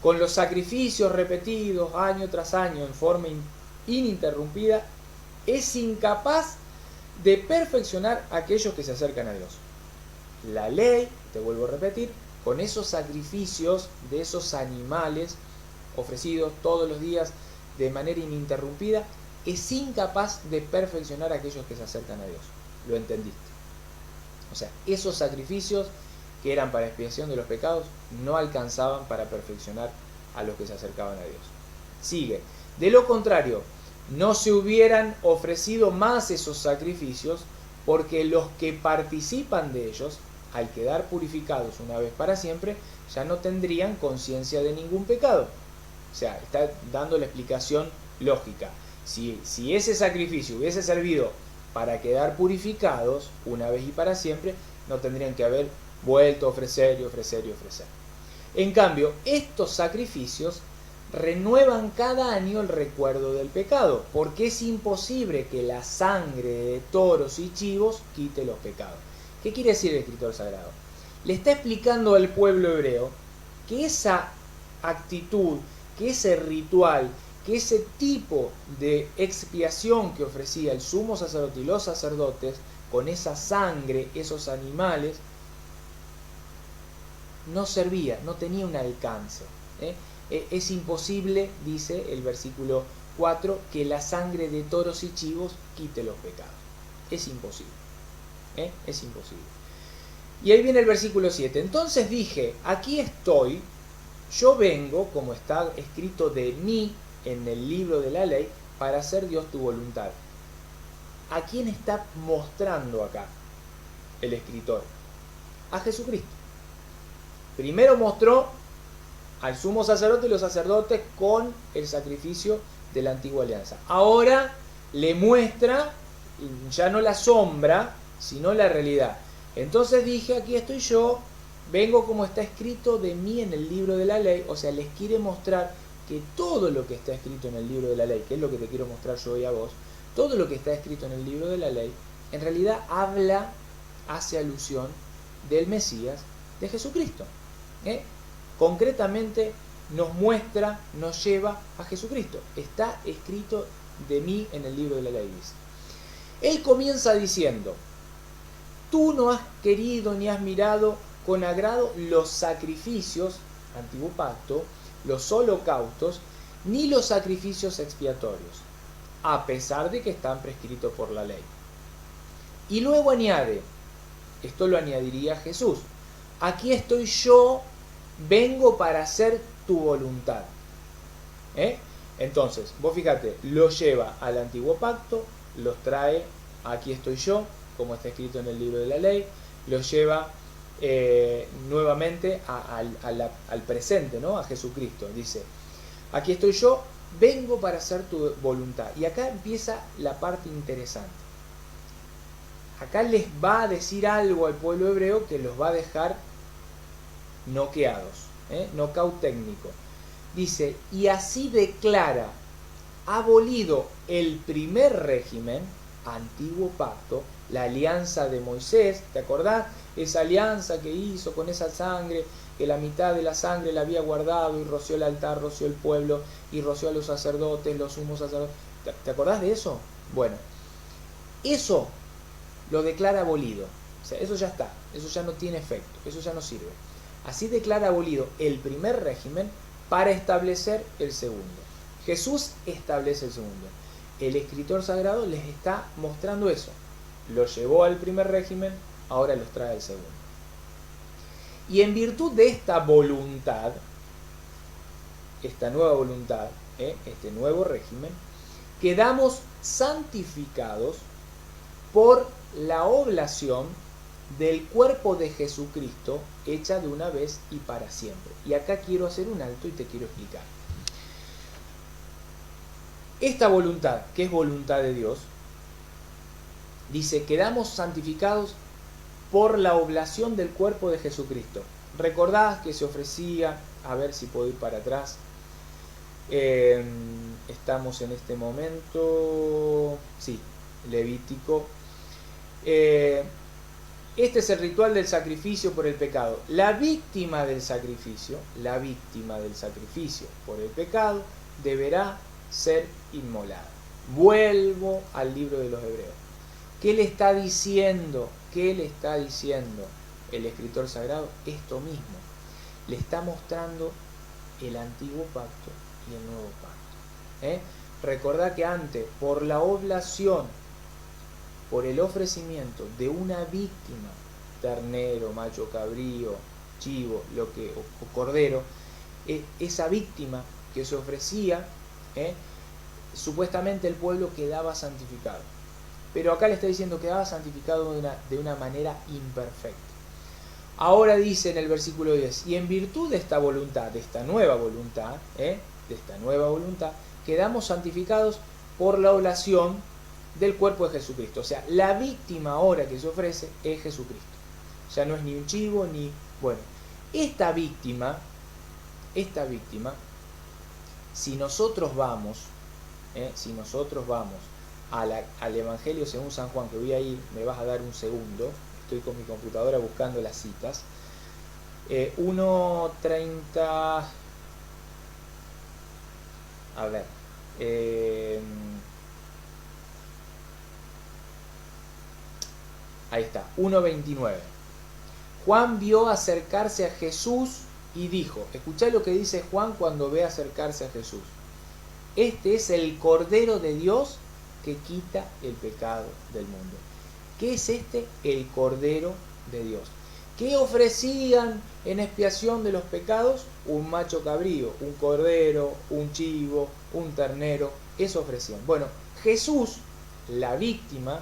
con los sacrificios repetidos año tras año en forma ininterrumpida, es incapaz de perfeccionar a aquellos que se acercan a Dios. La ley, te vuelvo a repetir, con esos sacrificios de esos animales ofrecidos todos los días de manera ininterrumpida, es incapaz de perfeccionar a aquellos que se acercan a Dios. ¿Lo entendiste? O sea, esos sacrificios que eran para expiación de los pecados no alcanzaban para perfeccionar a los que se acercaban a Dios. Sigue. De lo contrario, no se hubieran ofrecido más esos sacrificios, porque los que participan de ellos, al quedar purificados una vez para siempre, ya no tendrían conciencia de ningún pecado. O sea, está dando la explicación lógica. Si ese sacrificio hubiese servido para quedar purificados una vez y para siempre, no tendrían que haber vuelto a ofrecer y ofrecer y ofrecer. En cambio, estos sacrificios renuevan cada año el recuerdo del pecado, porque es imposible que la sangre de toros y chivos quite los pecados. ¿Qué quiere decir el escritor sagrado? Le está explicando al pueblo hebreo que esa actitud, que ese ritual, que ese tipo de expiación que ofrecía el sumo sacerdote y los sacerdotes, con esa sangre, esos animales, no servía, no tenía un alcance. Es imposible, dice el versículo 4, que la sangre de toros y chivos quite los pecados. Es imposible. Es imposible. Y ahí viene el versículo 7. Entonces dije, aquí estoy, yo vengo, como está escrito de mí en el libro de la ley, para hacer Dios tu voluntad. ¿A quién está mostrando acá el escritor? a Jesucristo. Primero mostró al sumo sacerdote y los sacerdotes con el sacrificio de la antigua alianza. Ahora le muestra ya no la sombra, sino la realidad. Entonces dije, aquí estoy yo, vengo como está escrito de mí en el libro de la ley. O sea, les quiere mostrar que todo lo que está escrito en el libro de la ley, que es lo que te quiero mostrar yo hoy a vos, todo lo que está escrito en el libro de la ley, en realidad hace alusión del Mesías, de Jesucristo. Concretamente nos muestra, nos lleva a Jesucristo. Está escrito de mí en el libro de la ley, dice. Él comienza diciendo, tú no has querido ni has mirado con agrado los sacrificios, antiguo pacto, los holocaustos, ni los sacrificios expiatorios, a pesar de que están prescritos por la ley. Y luego añade, esto lo añadiría Jesús, aquí estoy yo, vengo para hacer tu voluntad. Entonces, vos fíjate, los lleva al antiguo pacto, los trae, aquí estoy yo, como está escrito en el libro de la ley, los lleva nuevamente al presente, ¿no? A Jesucristo. Dice, aquí estoy yo, vengo para hacer tu voluntad. Y acá empieza la parte interesante. Acá les va a decir algo al pueblo hebreo que los va a dejar noqueados, knockout técnico. Dice, y así declara, abolido el primer régimen, antiguo pacto, la alianza de Moisés, ¿te acordás? Esa alianza que hizo con esa sangre, que la mitad de la sangre la había guardado y roció el altar, roció el pueblo y roció a los sacerdotes, los sumos sacerdotes. ¿Te acordás de eso? Bueno, eso lo declara abolido. O sea, eso ya está, eso ya no tiene efecto, eso ya no sirve. Así declara abolido el primer régimen para establecer el segundo. Jesús establece el segundo. El escritor sagrado les está mostrando eso. Los llevó al primer régimen, ahora los trae al segundo. Y en virtud de esta voluntad, esta nueva voluntad, este nuevo régimen, quedamos santificados por la oblación del cuerpo de Jesucristo hecha de una vez y para siempre. Y acá quiero hacer un alto y te quiero explicar. Esta voluntad, que es voluntad de Dios, dice, quedamos santificados por la oblación del cuerpo de Jesucristo. Recordad que se ofrecía, a ver si puedo ir para atrás, estamos en este momento, sí, Levítico. Este es el ritual del sacrificio por el pecado. La víctima del sacrificio por el pecado deberá ser inmolada. Vuelvo al libro de los Hebreos. ¿Qué le está diciendo? ¿Qué le está diciendo el escritor sagrado? Esto mismo. Le está mostrando el antiguo pacto y el nuevo pacto. Recordá que antes, por la oblación, por el ofrecimiento de una víctima, ternero, macho cabrío, chivo, o cordero, esa víctima que se ofrecía, supuestamente el pueblo quedaba santificado. Pero acá le está diciendo que quedaba santificado de una manera imperfecta. Ahora dice en el versículo 10, y en virtud de esta voluntad, de esta nueva voluntad, quedamos santificados por la oblación del cuerpo de Jesucristo. O sea, la víctima ahora que se ofrece es Jesucristo. Ya no es ni un chivo, ni... Bueno, esta víctima, si nosotros vamos al Evangelio según San Juan, que voy a ir, me vas a dar un segundo, estoy con mi computadora buscando las citas, 1:30, a ver, ahí está, 1:29. Juan vio acercarse a Jesús y dijo, escuchá lo que dice Juan cuando ve acercarse a Jesús. Este es el Cordero de Dios que quita el pecado del mundo. ¿Qué es este? El Cordero de Dios. ¿Qué ofrecían en expiación de los pecados? Un macho cabrío, un cordero, un chivo, un ternero. Eso ofrecían. Bueno, Jesús, la víctima,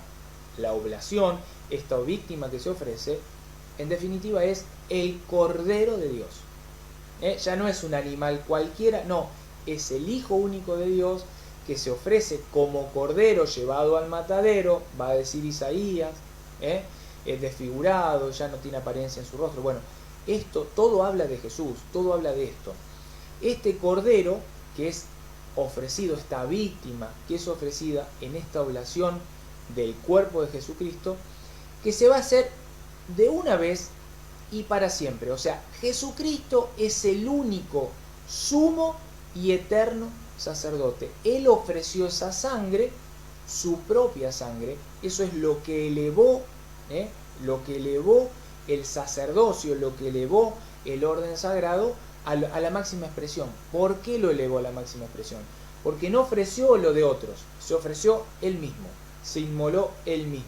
la oblación, esta víctima que se ofrece, En definitiva es el Cordero de Dios. Ya no es un animal cualquiera, no, es el Hijo único de Dios que se ofrece como cordero llevado al matadero, va a decir Isaías, es desfigurado, ya no tiene apariencia en su rostro. Bueno, esto todo habla de Jesús, todo habla de esto. Este cordero que es ofrecido, esta víctima que es ofrecida en esta oblación del cuerpo de Jesucristo, que se va a hacer de una vez y para siempre. O sea, Jesucristo es el único sumo y eterno sacerdote. Él ofreció esa sangre, su propia sangre. Eso es lo que elevó el sacerdocio, lo que elevó el orden sagrado a la máxima expresión. ¿Por qué lo elevó a la máxima expresión? Porque no ofreció lo de otros, se ofreció él mismo, se inmoló él mismo.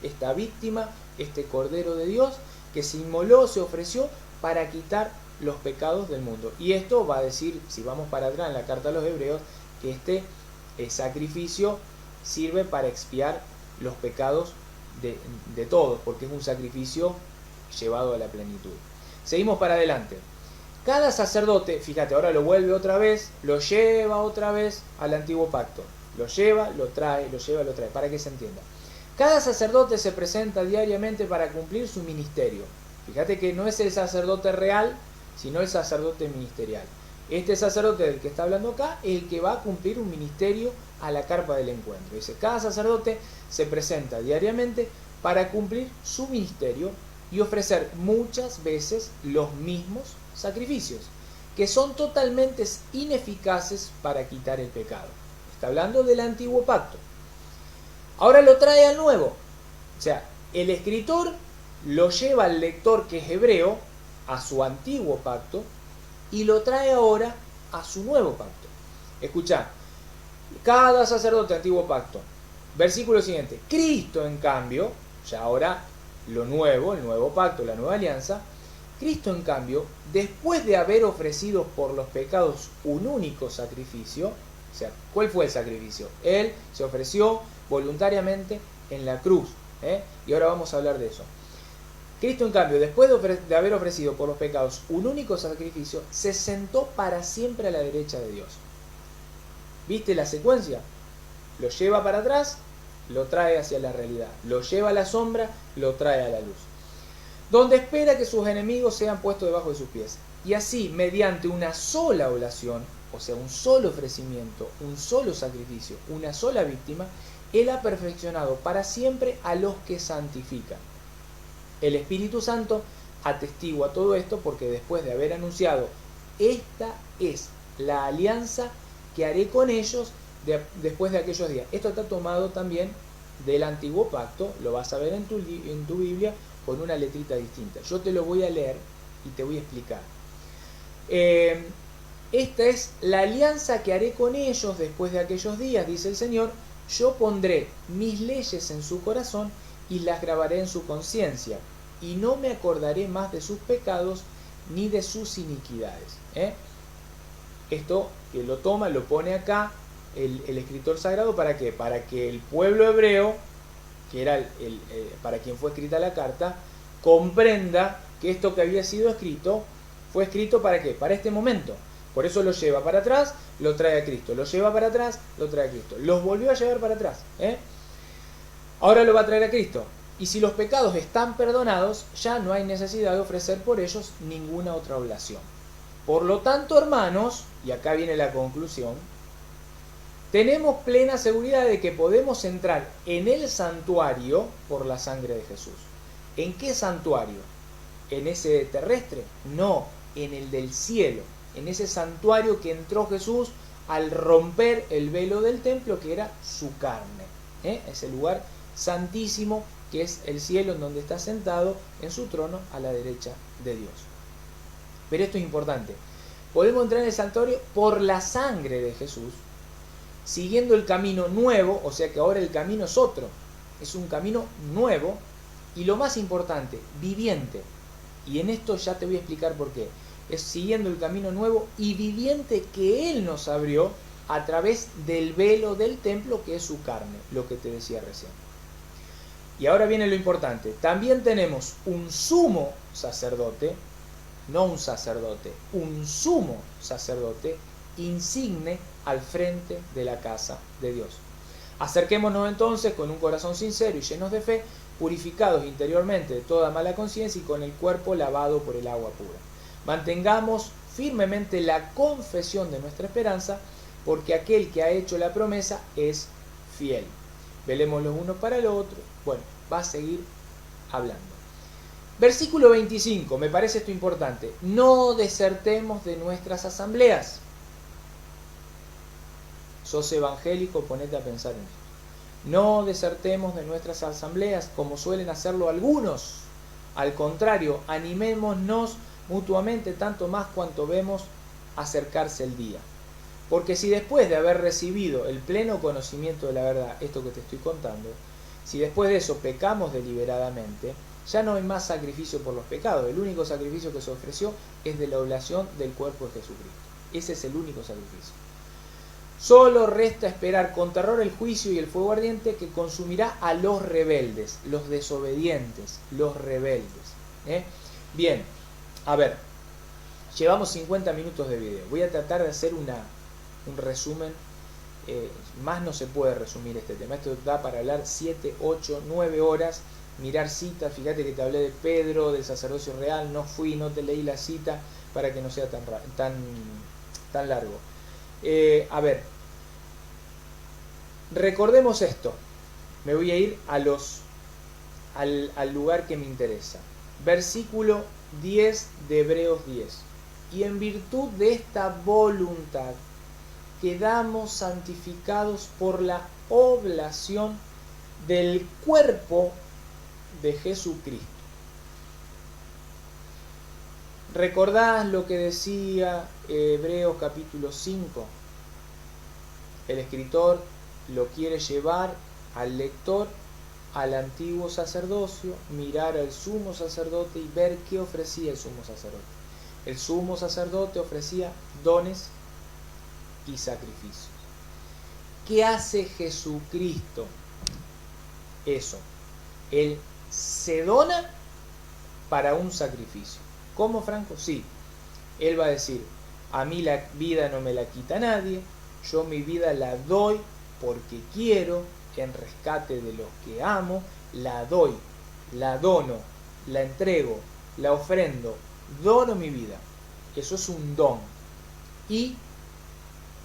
Esta víctima, este Cordero de Dios, que se inmoló, se ofreció para quitar los pecados del mundo. Y esto va a decir, si vamos para atrás en la carta a los Hebreos, que este sacrificio sirve para expiar los pecados de todos, porque es un sacrificio llevado a la plenitud. Seguimos para adelante. Cada sacerdote, fíjate, ahora lo vuelve otra vez, lo lleva otra vez al antiguo pacto. Lo lleva, lo trae, lo lleva, lo trae, para que se entienda. Cada sacerdote se presenta diariamente para cumplir su ministerio. Fíjate que no es el sacerdote real, sino el sacerdote ministerial. Este sacerdote del que está hablando acá es el que va a cumplir un ministerio a la carpa del encuentro. Dice, cada sacerdote se presenta diariamente para cumplir su ministerio y ofrecer muchas veces los mismos sacrificios, que son totalmente ineficaces para quitar el pecado. Está hablando del antiguo pacto. Ahora lo trae al nuevo. O sea, el escritor lo lleva al lector que es hebreo a su antiguo pacto y lo trae ahora a su nuevo pacto. Escuchá, cada sacerdote antiguo pacto. Versículo siguiente. Cristo, en cambio, ya ahora lo nuevo, el nuevo pacto, la nueva alianza. Cristo, en cambio, después de haber ofrecido por los pecados un único sacrificio, o sea, ¿cuál fue el sacrificio? Él se ofreció voluntariamente en la cruz. Y ahora vamos a hablar de eso. Cristo, en cambio, después de haber ofrecido por los pecados un único sacrificio, se sentó para siempre a la derecha de Dios. ¿Viste la secuencia? Lo lleva para atrás, lo trae hacia la realidad. Lo lleva a la sombra, lo trae a la luz. Donde espera que sus enemigos sean puestos debajo de sus pies. Y así, mediante una sola oblación, o sea, un solo ofrecimiento, un solo sacrificio, una sola víctima, Él ha perfeccionado para siempre a los que santifican. El Espíritu Santo atestigua todo esto porque después de haber anunciado, esta es la alianza que haré con ellos después de aquellos días. Esto está tomado también del antiguo pacto, lo vas a ver en tu Biblia con una letrita distinta. Yo te lo voy a leer y te voy a explicar. Esta es la alianza que haré con ellos después de aquellos días, dice el Señor. Yo pondré mis leyes en su corazón y las grabaré en su conciencia, y no me acordaré más de sus pecados ni de sus iniquidades. Esto que lo toma, lo pone acá el escritor sagrado, ¿para qué? Para que el pueblo hebreo, que era para quien fue escrita la carta, comprenda que esto que había sido escrito, fue escrito ¿para qué? Para este momento. Por eso lo lleva para atrás, lo trae a Cristo. Lo lleva para atrás, lo trae a Cristo. Los volvió a llevar para atrás. Ahora lo va a traer a Cristo. Y si los pecados están perdonados, ya no hay necesidad de ofrecer por ellos ninguna otra oblación. Por lo tanto, hermanos, y acá viene la conclusión, tenemos plena seguridad de que podemos entrar en el santuario por la sangre de Jesús. ¿En qué santuario? ¿En ese terrestre? No, en el del cielo. En ese santuario que entró Jesús al romper el velo del templo, que era su carne. Ese lugar santísimo que es el cielo, en donde está sentado en su trono a la derecha de Dios. Pero esto es importante. Podemos entrar en el santuario por la sangre de Jesús, siguiendo el camino nuevo, o sea que ahora el camino es otro. Es un camino nuevo y, lo más importante, viviente. Y en esto ya te voy a explicar por qué. Es siguiendo el camino nuevo y viviente que Él nos abrió a través del velo del templo, que es su carne, lo que te decía recién. Y ahora viene lo importante. También tenemos un sumo sacerdote, no un sacerdote, un sumo sacerdote insigne al frente de la casa de Dios. Acerquémonos entonces con un corazón sincero y llenos de fe, purificados interiormente de toda mala conciencia y con el cuerpo lavado por el agua pura. Mantengamos firmemente la confesión de nuestra esperanza, porque aquel que ha hecho la promesa es fiel. Velemos los unos para el otro. Bueno, va a seguir hablando. Versículo 25, me parece esto importante. No desertemos de nuestras asambleas. Sos evangélico, ponete a pensar en esto. No desertemos de nuestras asambleas como suelen hacerlo algunos. Al contrario, animémonos mutuamente tanto más cuanto vemos acercarse el día. Porque si después de haber recibido el pleno conocimiento de la verdad, esto que te estoy contando, si después de eso pecamos deliberadamente, ya no hay más sacrificio por los pecados. El único sacrificio que se ofreció es de la oblación del cuerpo de Jesucristo. Ese es el único sacrificio. Solo resta esperar con terror el juicio y el fuego ardiente que consumirá a los rebeldes, los desobedientes, los rebeldes. Bien, a ver, llevamos 50 minutos de video. Voy a tratar de hacer un resumen. Más no se puede resumir este tema. Esto da para hablar 7, 8, 9 horas. Mirar citas. Fíjate que te hablé de Pedro, del sacerdocio real. No fui, no te leí la cita para que no sea tan largo. A ver, recordemos esto. Me voy a ir al lugar que me interesa. Versículo 10 de Hebreos 10. Y en virtud de esta voluntad quedamos santificados por la oblación del cuerpo de Jesucristo. ¿Recordás lo que decía Hebreos capítulo 5? El escritor lo quiere llevar al lector al antiguo sacerdocio, mirar al sumo sacerdote y ver qué ofrecía el sumo sacerdote. El sumo sacerdote ofrecía dones y sacrificios. ¿Qué hace Jesucristo? Eso. Él se dona para un sacrificio. ¿Cómo, Franco? Sí. Él va a decir, a mí la vida no me la quita nadie, yo mi vida la doy porque quiero, en rescate de los que amo, la doy, la dono, la entrego, la ofrendo, dono mi vida. Eso es un don. Y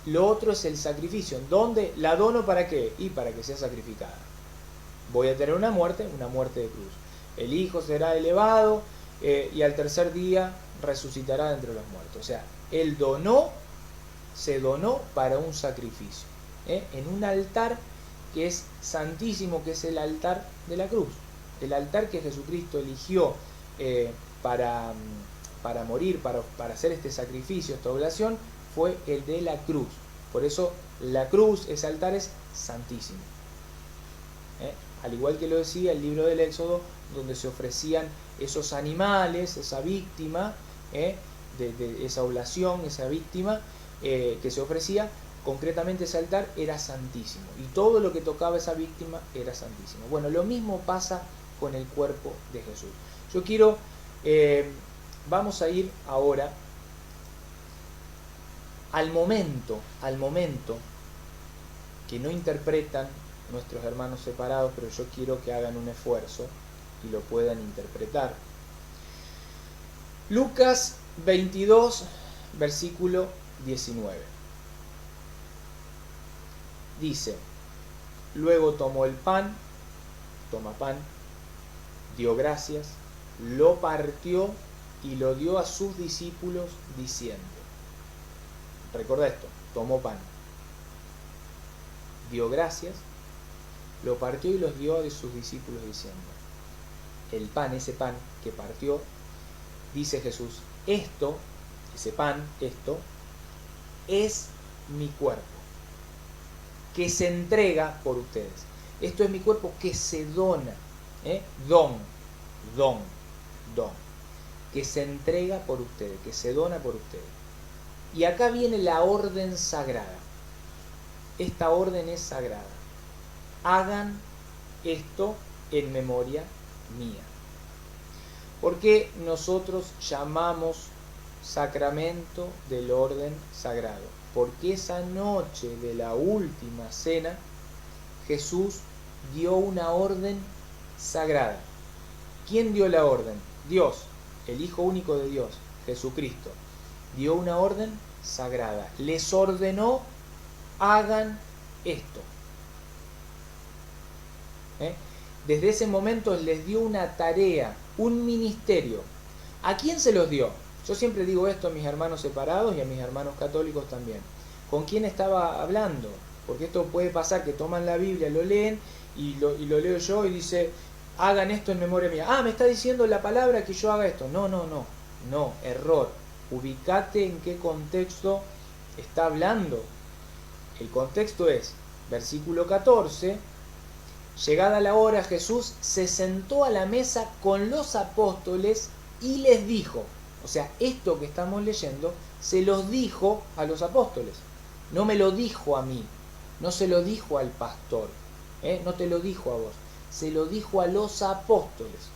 lo otro es el sacrificio. ¿Dónde la dono para qué? Y para que sea sacrificada. Voy a tener una muerte de cruz. El Hijo será elevado y al tercer día resucitará de entre los muertos. O sea, Él se donó para un sacrificio. En un altar que es santísimo, que es el altar de la cruz. El altar que Jesucristo eligió para morir, para hacer este sacrificio, esta oblación, fue el de la cruz. Por eso la cruz, ese altar es santísimo. Al igual que lo decía el libro del Éxodo, donde se ofrecían esos animales, esa víctima, de esa oblación, esa víctima que se ofrecía, concretamente ese altar era santísimo. Y todo lo que tocaba esa víctima era santísimo. Bueno, lo mismo pasa con el cuerpo de Jesús. Yo quiero, vamos a ir ahora al momento que no interpretan nuestros hermanos separados, pero yo quiero que hagan un esfuerzo y lo puedan interpretar. Lucas 22, versículo 19. Dice, luego tomó el pan, toma pan, dio gracias, lo partió y lo dio a sus discípulos diciendo. Recuerda esto, tomó pan, dio gracias, lo partió y los dio a sus discípulos diciendo. El pan, ese pan que partió, dice Jesús, ese pan, esto, es mi cuerpo, que se entrega por ustedes. Esto es mi cuerpo que se dona, don, que se entrega por ustedes, que se dona por ustedes. Y acá viene la orden sagrada. Esta orden es sagrada. Hagan esto en memoria mía. ¿Por qué nosotros llamamos sacramento del orden sagrado? Porque esa noche de la última cena Jesús dio una orden sagrada. ¿Quién dio la orden? Dios, el Hijo único de Dios, Jesucristo. Dio una orden sagrada. Les ordenó, hagan esto. Desde ese momento les dio una tarea, un ministerio. ¿A quién se los dio? Yo siempre digo esto a mis hermanos separados y a mis hermanos católicos también. ¿Con quién estaba hablando? Porque esto puede pasar que toman la Biblia, lo leen y lo leo yo y dice, hagan esto en memoria mía. Ah, me está diciendo la palabra que yo haga esto. No, error. Ubicate en qué contexto está hablando. El contexto es, versículo 14, llegada la hora, Jesús se sentó a la mesa con los apóstoles y les dijo, o sea, esto que estamos leyendo, se los dijo a los apóstoles. No me lo dijo a mí, no se lo dijo al pastor, no te lo dijo a vos, se lo dijo a los apóstoles.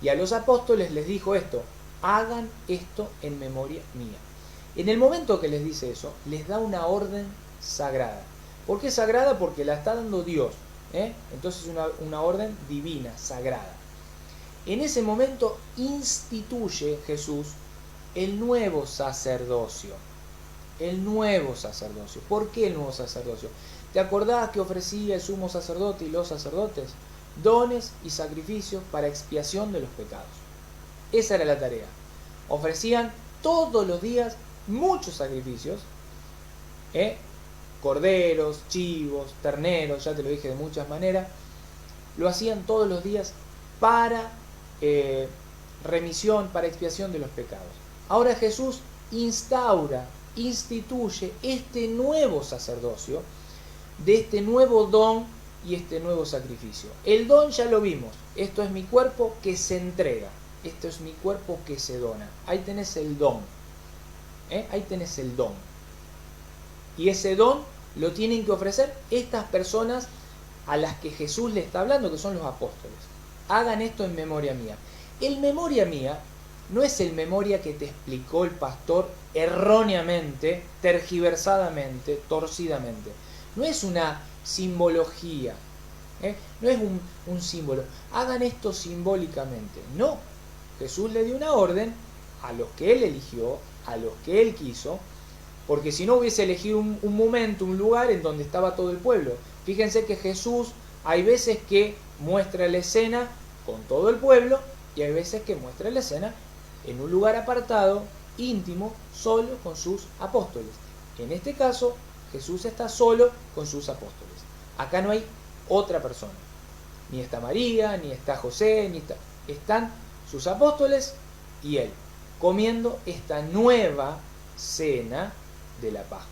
Y a los apóstoles les dijo esto, hagan esto en memoria mía. En el momento que les dice eso, les da una orden sagrada. ¿Por qué sagrada? Porque la está dando Dios. Entonces una orden divina, sagrada. En ese momento instituye Jesús el nuevo sacerdocio. El nuevo sacerdocio. ¿Por qué el nuevo sacerdocio? ¿Te acordás que ofrecía el sumo sacerdote y los sacerdotes? Dones y sacrificios para expiación de los pecados. Esa era la tarea. Ofrecían todos los días muchos sacrificios. Corderos, chivos, terneros, ya te lo dije de muchas maneras. Lo hacían todos los días para remisión, para expiación de los pecados. Ahora Jesús instituye este nuevo sacerdocio, de este nuevo don y este nuevo sacrificio. El don ya lo vimos, esto es mi cuerpo que se entrega, esto es mi cuerpo que se dona. Ahí tenés el don, ahí tenés el don. Y ese don lo tienen que ofrecer estas personas a las que Jesús le está hablando, que son los apóstoles. Hagan esto en memoria mía. El memoria mía no es el memoria que te explicó el pastor erróneamente, tergiversadamente, torcidamente. No es una simbología, no es un símbolo. Hagan esto simbólicamente. No, Jesús le dio una orden a los que él eligió, a los que él quiso, porque si no hubiese elegido un momento, un lugar en donde estaba todo el pueblo. Fíjense que Jesús hay veces que muestra la escena con todo el pueblo y hay veces que muestra la escena en un lugar apartado, íntimo, solo con sus apóstoles. En este caso, Jesús está solo con sus apóstoles. Acá no hay otra persona. Ni está María, ni está José, están sus apóstoles y él, comiendo esta nueva cena de la Pascua.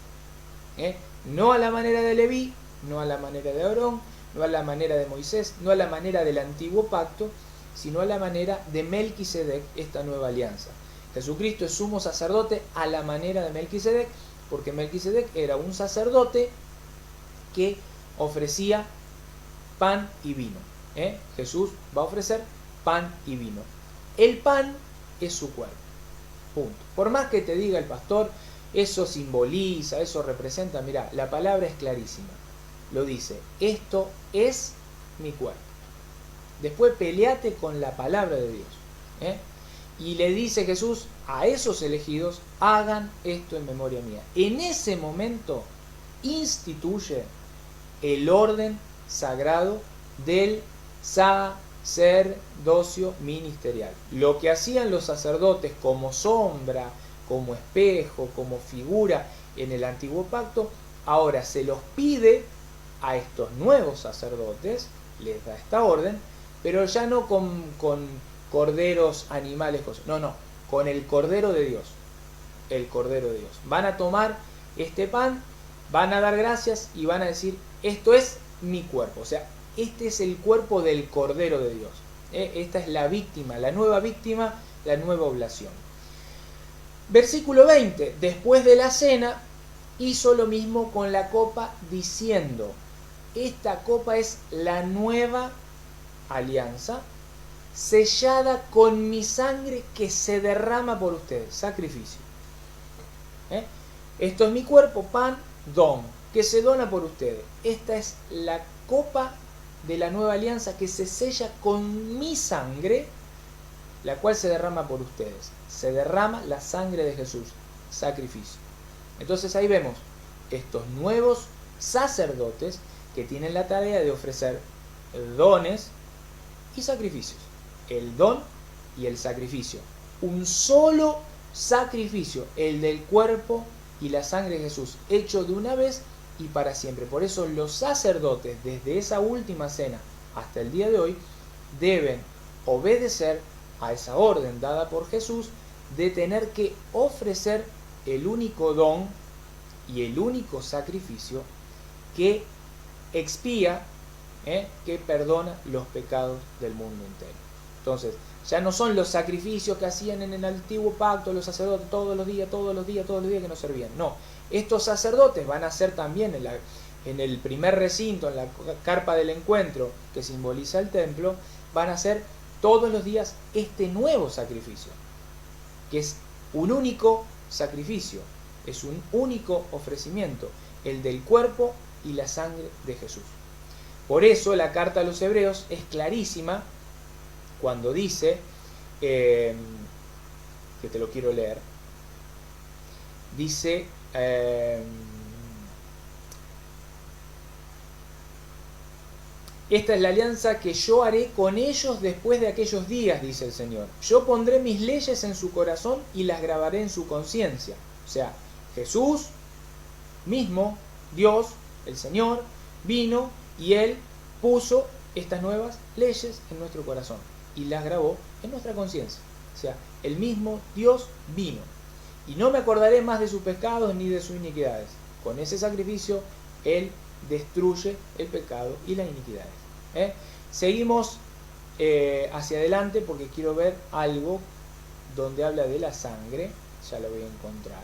No a la manera de Leví, no a la manera de Aarón, no a la manera de Moisés, no a la manera del antiguo pacto, sino a la manera de Melquisedec, esta nueva alianza. Jesucristo es sumo sacerdote a la manera de Melquisedec, porque Melquisedec era un sacerdote que ofrecía pan y vino. Jesús va a ofrecer pan y vino. El pan es su cuerpo. Punto. Por más que te diga el pastor, eso simboliza, eso representa, mirá, la palabra es clarísima. Lo dice, esto es mi cuerpo. Después peleate con la palabra de Dios. Y le dice Jesús a esos elegidos, hagan esto en memoria mía. En ese momento instituye el orden sagrado del sacerdocio ministerial. Lo que hacían los sacerdotes como sombra, como espejo, como figura en el antiguo pacto, ahora se los pide a estos nuevos sacerdotes, les da esta orden, pero ya no con corderos, animales, cosas. No, con el Cordero de Dios. El Cordero de Dios. Van a tomar este pan, van a dar gracias y van a decir, esto es mi cuerpo. O sea, este es el cuerpo del Cordero de Dios. Esta es la víctima, la nueva oblación. Versículo 20. Después de la cena, hizo lo mismo con la copa diciendo, esta copa es la nueva alianza sellada con mi sangre que se derrama por ustedes. Sacrificio. Esto es mi cuerpo, pan, don, que se dona por ustedes. Esta es la copa de la nueva alianza que se sella con mi sangre, la cual se derrama por ustedes. Se derrama la sangre de Jesús. Sacrificio. Entonces ahí vemos estos nuevos sacerdotes que tienen la tarea de ofrecer dones y sacrificios. El don y el sacrificio. Un solo sacrificio, el del cuerpo y la sangre de Jesús, hecho de una vez y para siempre. Por eso los sacerdotes, desde esa última cena hasta el día de hoy, deben obedecer a esa orden dada por Jesús de tener que ofrecer el único don y el único sacrificio que expía, que perdona los pecados del mundo entero. Entonces, ya no son los sacrificios que hacían en el antiguo pacto los sacerdotes todos los días que nos servían. No, estos sacerdotes van a hacer también en el primer recinto, en la carpa del encuentro que simboliza el templo, van a hacer todos los días este nuevo sacrificio, que es un único sacrificio, es un único ofrecimiento, el del cuerpo y la sangre de Jesús. Por eso la carta a los Hebreos es clarísima cuando dice, que te lo quiero leer, dice, esta es la alianza que yo haré con ellos después de aquellos días, dice el Señor. Yo pondré mis leyes en su corazón y las grabaré en su conciencia. O sea, Jesús mismo, Dios, el Señor, vino y Él puso estas nuevas leyes en nuestro corazón y las grabó en nuestra conciencia. O sea, el mismo Dios vino. Y no me acordaré más de sus pecados ni de sus iniquidades. Con ese sacrificio Él destruye el pecado y las iniquidades. Seguimos hacia adelante porque quiero ver algo donde habla de la sangre. Ya lo voy a encontrar.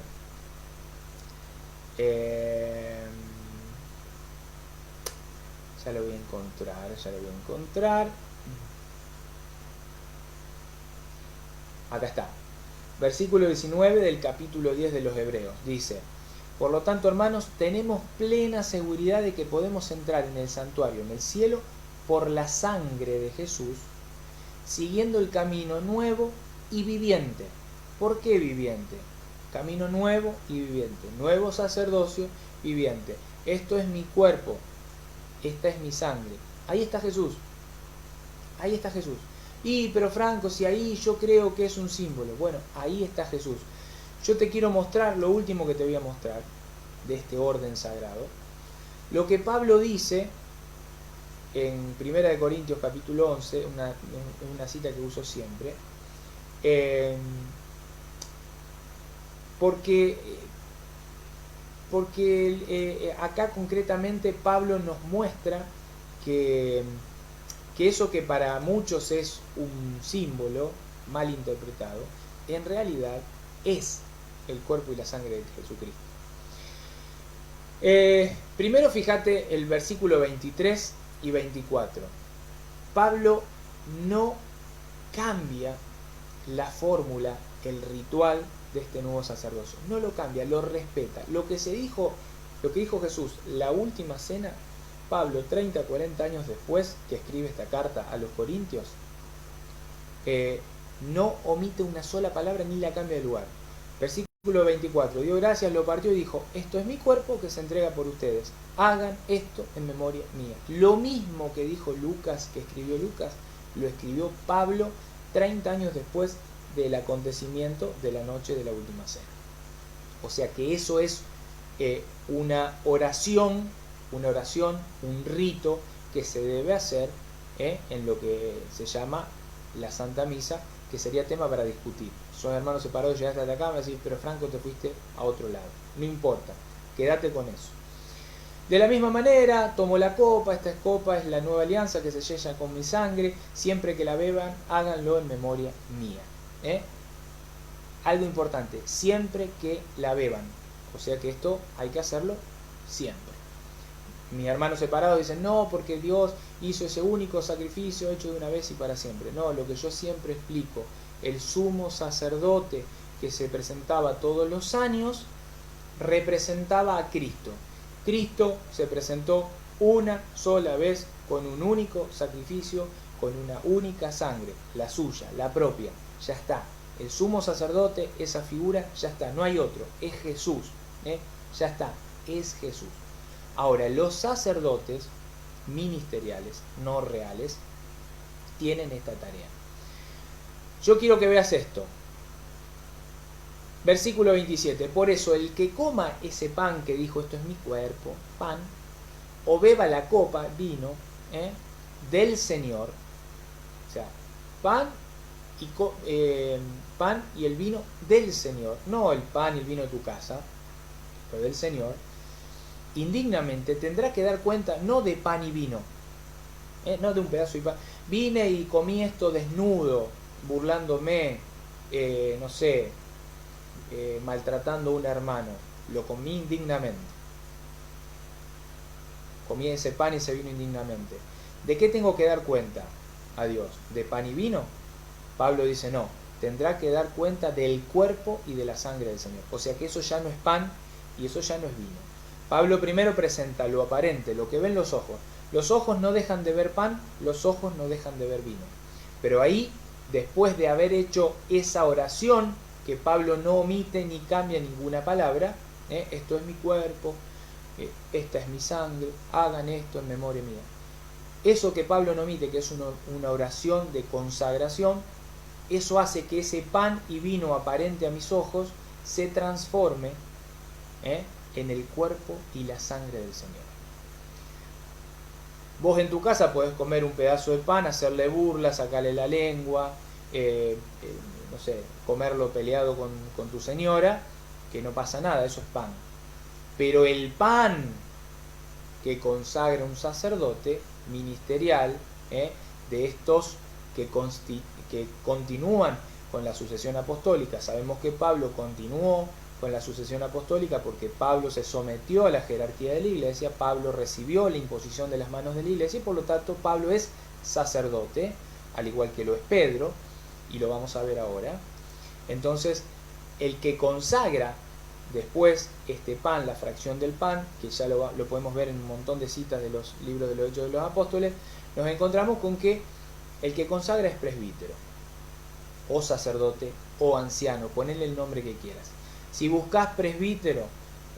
Ya lo voy a encontrar. Acá está. Versículo 19 del capítulo 10 de los Hebreos. Dice: por lo tanto, hermanos, tenemos plena seguridad de que podemos entrar en el santuario, en el cielo, por la sangre de Jesús, siguiendo el camino nuevo y viviente. ¿Por qué viviente? Camino nuevo y viviente. Nuevo sacerdocio viviente. Esto es mi cuerpo. Esta es mi sangre. Ahí está Jesús. Ahí está Jesús. Pero Franco, si ahí yo creo que es un símbolo. Bueno, ahí está Jesús. Yo te quiero mostrar lo último que te voy a mostrar de este orden sagrado. Lo que Pablo dice en 1 Corintios capítulo 11, una cita que uso siempre, porque acá concretamente Pablo nos muestra que eso que para muchos es un símbolo mal interpretado, en realidad es el cuerpo y la sangre de Jesucristo. Primero fíjate el versículo 23 y 24. Pablo no cambia la fórmula, el ritual de este nuevo sacerdocio. No lo cambia, lo respeta. Lo que dijo Jesús, la última cena, Pablo, 30, 40 años después que escribe esta carta a los Corintios, no omite una sola palabra ni la cambia de lugar. Versículo 24, dio gracias, lo partió y dijo: esto es mi cuerpo que se entrega por ustedes, hagan esto en memoria mía. Lo mismo que dijo Lucas, que escribió Lucas, lo escribió Pablo 30 años después del acontecimiento de la noche de la última cena. O sea que eso es una oración, un rito que se debe hacer en lo que se llama la Santa Misa, que sería tema para discutir. Sos hermanos separados, llegaste hasta acá, me decís: pero Franco, te fuiste a otro lado. No importa, quédate con eso. De la misma manera, tomo la copa. Esta copa es la nueva alianza que se sella con mi sangre. Siempre que la beban, háganlo en memoria mía. Algo importante, siempre que la beban. O sea que esto hay que hacerlo siempre. mis hermanos separados dicen, no, porque Dios hizo ese único sacrificio hecho de una vez y para siempre. No, lo que yo siempre explico, el sumo sacerdote que se presentaba todos los años representaba a Cristo. Cristo se presentó una sola vez con un único sacrificio, con una única sangre, la suya, la propia. Ya está. El sumo sacerdote, esa figura, ya está. No hay otro. Es Jesús. Ya está. Es Jesús. Ahora, los sacerdotes ministeriales, no reales, tienen esta tarea. Yo quiero que veas esto. Versículo 27. Por eso el que coma ese pan que dijo, esto es mi cuerpo, pan, o beba la copa, vino, del Señor, o sea, pan y el vino del Señor, no el pan y el vino de tu casa, pero del Señor, indignamente tendrá que dar cuenta no de pan y vino, no de un pedazo de pan. Vine y comí esto desnudo, burlándome, no sé, maltratando a un hermano, lo comí indignamente. Comí ese pan y ese vino indignamente. ¿De qué tengo que dar cuenta a Dios? ¿De pan y vino? Pablo dice no, tendrá que dar cuenta del cuerpo y de la sangre del Señor. O sea que eso ya no es pan y eso ya no es vino. Pablo primero presenta lo aparente, lo que ven los ojos. Los ojos no dejan de ver pan, los ojos no dejan de ver vino. Pero ahí, después de haber hecho esa oración, que Pablo no omite ni cambia ninguna palabra, esto es mi cuerpo, esta es mi sangre, hagan esto en memoria mía. Eso que Pablo no omite, que es una oración de consagración, eso hace que ese pan y vino aparente a mis ojos se transforme en el cuerpo y la sangre del Señor. Vos en tu casa podés comer un pedazo de pan, hacerle burla, sacarle la lengua, no sé, comerlo peleado con tu señora, que no pasa nada, eso es pan. Pero el pan que consagra un sacerdote ministerial, de estos que continúan con la sucesión apostólica. Sabemos que Pablo continuó con la sucesión apostólica porque Pablo se sometió a la jerarquía de la iglesia, Pablo recibió la imposición de las manos de la iglesia y por lo tanto Pablo es sacerdote, al igual que lo es Pedro, y lo vamos a ver ahora. Entonces, el que consagra después este pan, la fracción del pan, que ya lo podemos ver en un montón de citas de los libros de los Hechos de los Apóstoles, nos encontramos con que el que consagra es presbítero, o sacerdote, o anciano, ponele el nombre que quieras. Si buscas presbítero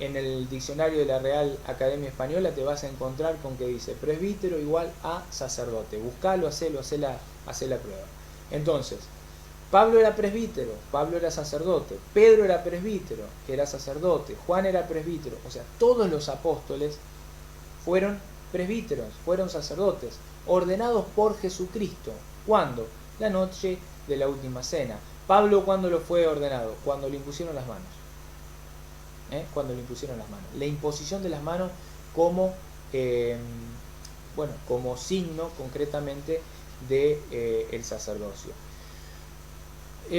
en el diccionario de la Real Academia Española, te vas a encontrar con que dice presbítero igual a sacerdote. Buscalo, hacé la prueba. Entonces, Pablo era presbítero, Pablo era sacerdote, Pedro era presbítero, era sacerdote, Juan era presbítero, o sea, todos los apóstoles fueron presbíteros, fueron sacerdotes, ordenados por Jesucristo. ¿Cuándo? La noche de la última cena. Pablo, ¿cuándo lo fue ordenado? Cuando le impusieron las manos. Cuando le impusieron las manos. La imposición de las manos como, como signo concretamente de el sacerdocio.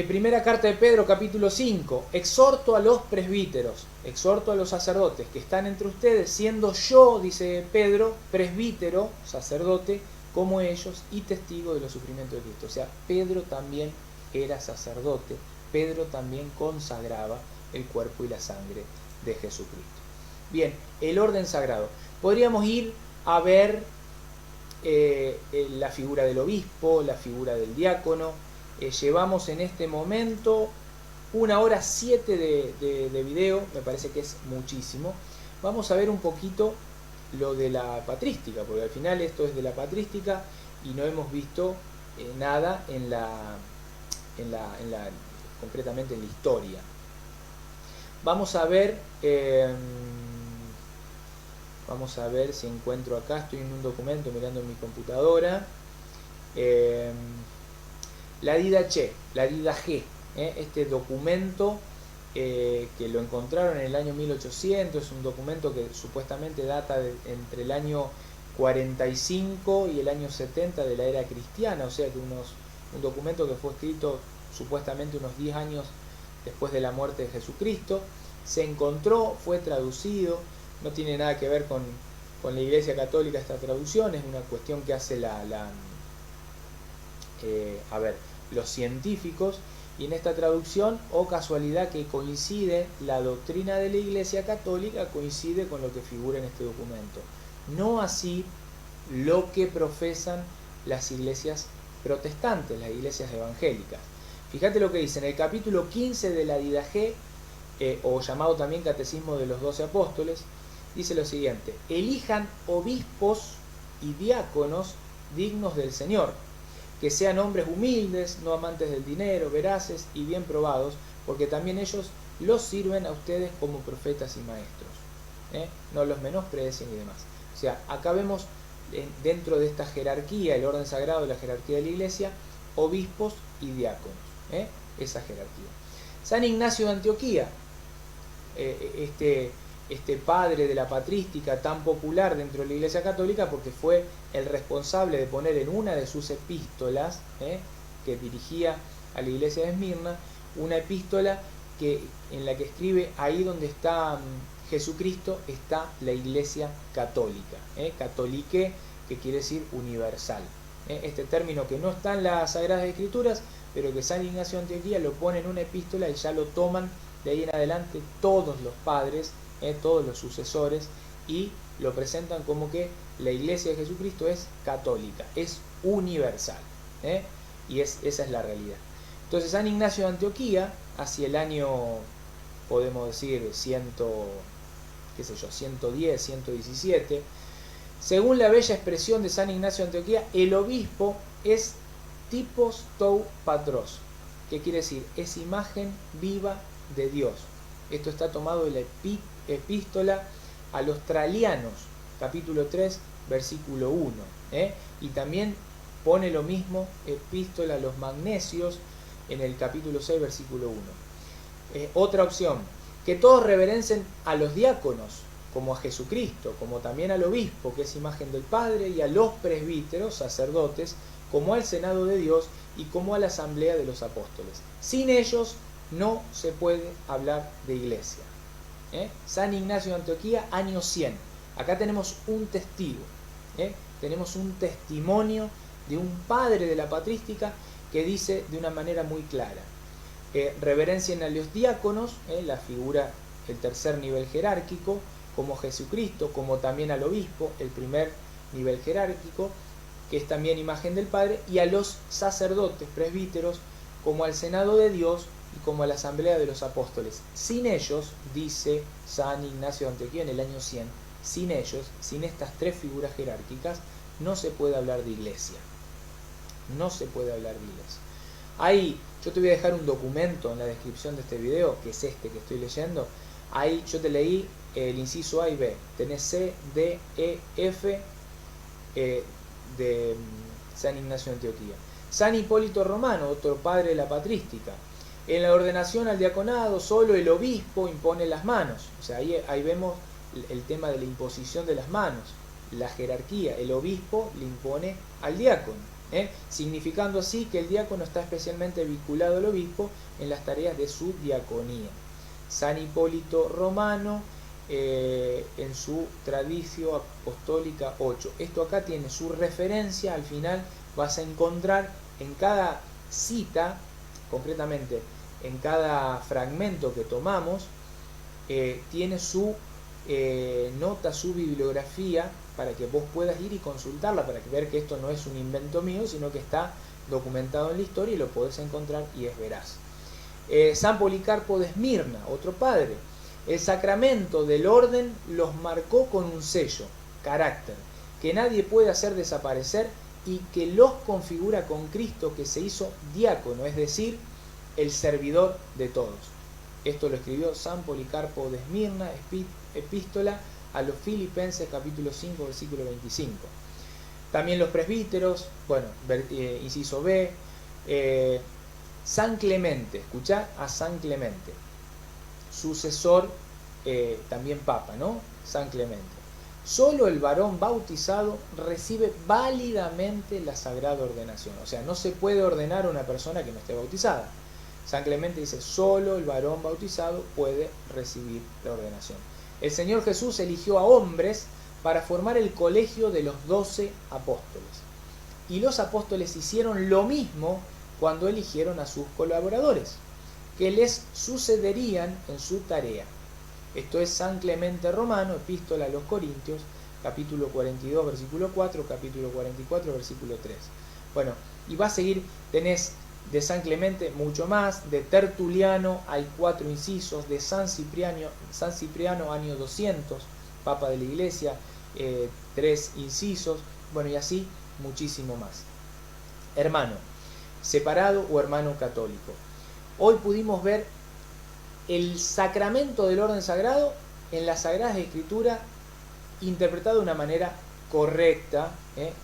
Primera carta de Pedro, capítulo 5. Exhorto a los presbíteros, exhorto a los sacerdotes que están entre ustedes, siendo yo, dice Pedro, presbítero, sacerdote, como ellos, y testigo de los sufrimientos de Cristo. O sea, Pedro también era sacerdote, Pedro también consagraba el cuerpo y la sangre de Jesucristo. Bien, el orden sagrado. Podríamos ir a ver la figura del obispo, la figura del diácono. Llevamos en este momento 1 hora 7 de video, me parece que es muchísimo. Vamos a ver un poquito lo de la patrística, porque al final esto es de la patrística y no hemos visto nada concretamente en la historia. Vamos a ver si encuentro acá, estoy en un documento mirando en mi computadora. La Didache, la Didache, este documento que lo encontraron en el año 1800, es un documento que supuestamente data entre el año 45 y el año 70 de la era cristiana, o sea que un documento que fue escrito supuestamente unos 10 años después de la muerte de Jesucristo. Se encontró, fue traducido, no tiene nada que ver con con la Iglesia Católica esta traducción, es una cuestión que hace los científicos, y en esta traducción, o casualidad que coincide, la doctrina de la Iglesia Católica coincide con lo que figura en este documento. No así lo que profesan las iglesias protestantes, las iglesias evangélicas. Fíjate lo que dice en el capítulo 15 de la Didaché, o llamado también Catecismo de los 12 Apóstoles, dice lo siguiente: elijan obispos y diáconos dignos del Señor, que sean hombres humildes, no amantes del dinero, veraces y bien probados, porque también ellos los sirven a ustedes como profetas y maestros. No los menosprecien y demás. O sea, acá vemos dentro de esta jerarquía, el orden sagrado de la jerarquía de la Iglesia, obispos y diáconos. Esa jerarquía. San Ignacio de Antioquía, este padre de la patrística tan popular dentro de la Iglesia Católica, porque fue el responsable de poner en una de sus epístolas, que dirigía a la Iglesia de Esmirna, una epístola en la que escribe: ahí donde está Jesucristo está la Iglesia Católica. Católique, que quiere decir universal. Este término que no está en las Sagradas Escrituras, pero que San Ignacio de Antioquía lo pone en una epístola y ya lo toman de ahí en adelante todos los padres, todos los sucesores, y lo presentan como que la Iglesia de Jesucristo es católica, es universal, y esa es la realidad. Entonces San Ignacio de Antioquía, hacia el año, podemos decir, 110, 117, según la bella expresión de San Ignacio de Antioquía, el obispo es typos tou patros, que quiere decir es imagen viva de Dios. Esto está tomado de la epístola a los Tralianos, capítulo 3, versículo 1. Y también pone lo mismo, epístola a los Magnesios, en el capítulo 6, versículo 1. Otra opción: que todos reverencien a los diáconos, como a Jesucristo, como también al obispo, que es imagen del Padre, y a los presbíteros, sacerdotes, como al Senado de Dios y como a la Asamblea de los Apóstoles. Sin ellos no se puede hablar de iglesia. San Ignacio de Antioquía, año 100. Acá tenemos un testigo, tenemos un testimonio de un padre de la patrística que dice de una manera muy clara: reverencien a los diáconos, la figura, el tercer nivel jerárquico, como Jesucristo, como también al obispo, el primer nivel jerárquico, que es también imagen del Padre, y a los sacerdotes, presbíteros, como al Senado de Dios y como a la Asamblea de los Apóstoles. Sin ellos, dice San Ignacio de Antioquía en el año 100, sin ellos, sin estas tres figuras jerárquicas, no se puede hablar de iglesia. No se puede hablar de iglesia. Ahí, yo te voy a dejar un documento en la descripción de este video, que es este que estoy leyendo. Ahí yo te leí el inciso A y B. Tenés C, D, E, F, de San Ignacio de Antioquía. San Hipólito Romano, otro padre de la patrística: en la ordenación al diaconado solo el obispo impone las manos. O sea, ahí vemos el tema de la imposición de las manos, la jerarquía. El obispo le impone al diácono, significando así que el diácono está especialmente vinculado al obispo en las tareas de su diaconía. San Hipólito Romano, en su Traditio Apostólica 8. Esto acá tiene su referencia. Al final vas a encontrar en cada cita, concretamente en cada fragmento que tomamos, tiene su nota, su bibliografía, para que vos puedas ir y consultarla, para ver que esto no es un invento mío, sino que está documentado en la historia y lo podés encontrar y es veraz. San Policarpo de Esmirna, otro padre: el sacramento del orden los marcó con un sello, carácter, que nadie puede hacer desaparecer y que los configura con Cristo, que se hizo diácono, es decir, el servidor de todos. Esto lo escribió San Policarpo de Esmirna, epístola a los Filipenses, capítulo 5, versículo 25. También los presbíteros, bueno, inciso B. San Clemente, escuchá a San Clemente, sucesor, también papa, ¿no? San Clemente: solo el varón bautizado recibe válidamente la sagrada ordenación. O sea, no se puede ordenar a una persona que no esté bautizada. San Clemente dice: solo el varón bautizado puede recibir la ordenación. El Señor Jesús eligió a hombres para formar el colegio de los 12 apóstoles. Y los apóstoles hicieron lo mismo cuando eligieron a sus colaboradores, que les sucederían en su tarea. Esto es San Clemente Romano, Epístola a los Corintios, capítulo 42, versículo 4, capítulo 44, versículo 3. Bueno, y va a seguir, tenés de San Clemente mucho más, de Tertuliano hay 4 incisos, de San Cipriano año 200, Papa de la Iglesia, 3 incisos, bueno, y así muchísimo más. Hermano separado o hermano católico, hoy pudimos ver el sacramento del orden sagrado en la Sagrada Escritura interpretado de una manera correcta,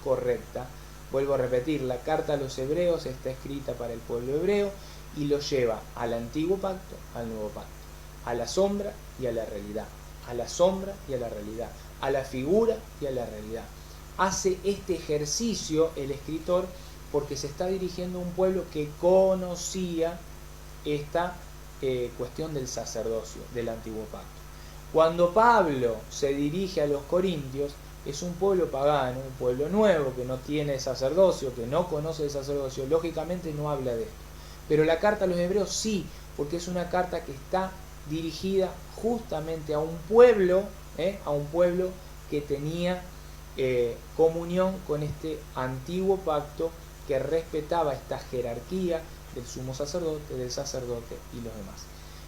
correcta. Vuelvo a repetir, la carta a los hebreos está escrita para el pueblo hebreo y lo lleva al antiguo pacto, al nuevo pacto, a la sombra y a la realidad, a la sombra y a la realidad, a la figura y a la realidad. Hace este ejercicio el escritor porque se está dirigiendo a un pueblo que conocía esta cuestión del sacerdocio, del antiguo pacto. Cuando Pablo se dirige a los corintios, es un pueblo pagano, un pueblo nuevo que no tiene sacerdocio, que no conoce el sacerdocio, lógicamente no habla de esto. Pero la carta a los hebreos sí, porque es una carta que está dirigida justamente a un pueblo que tenía comunión con este antiguo pacto, que respetaba esta jerarquía del sumo sacerdote, del sacerdote y los demás.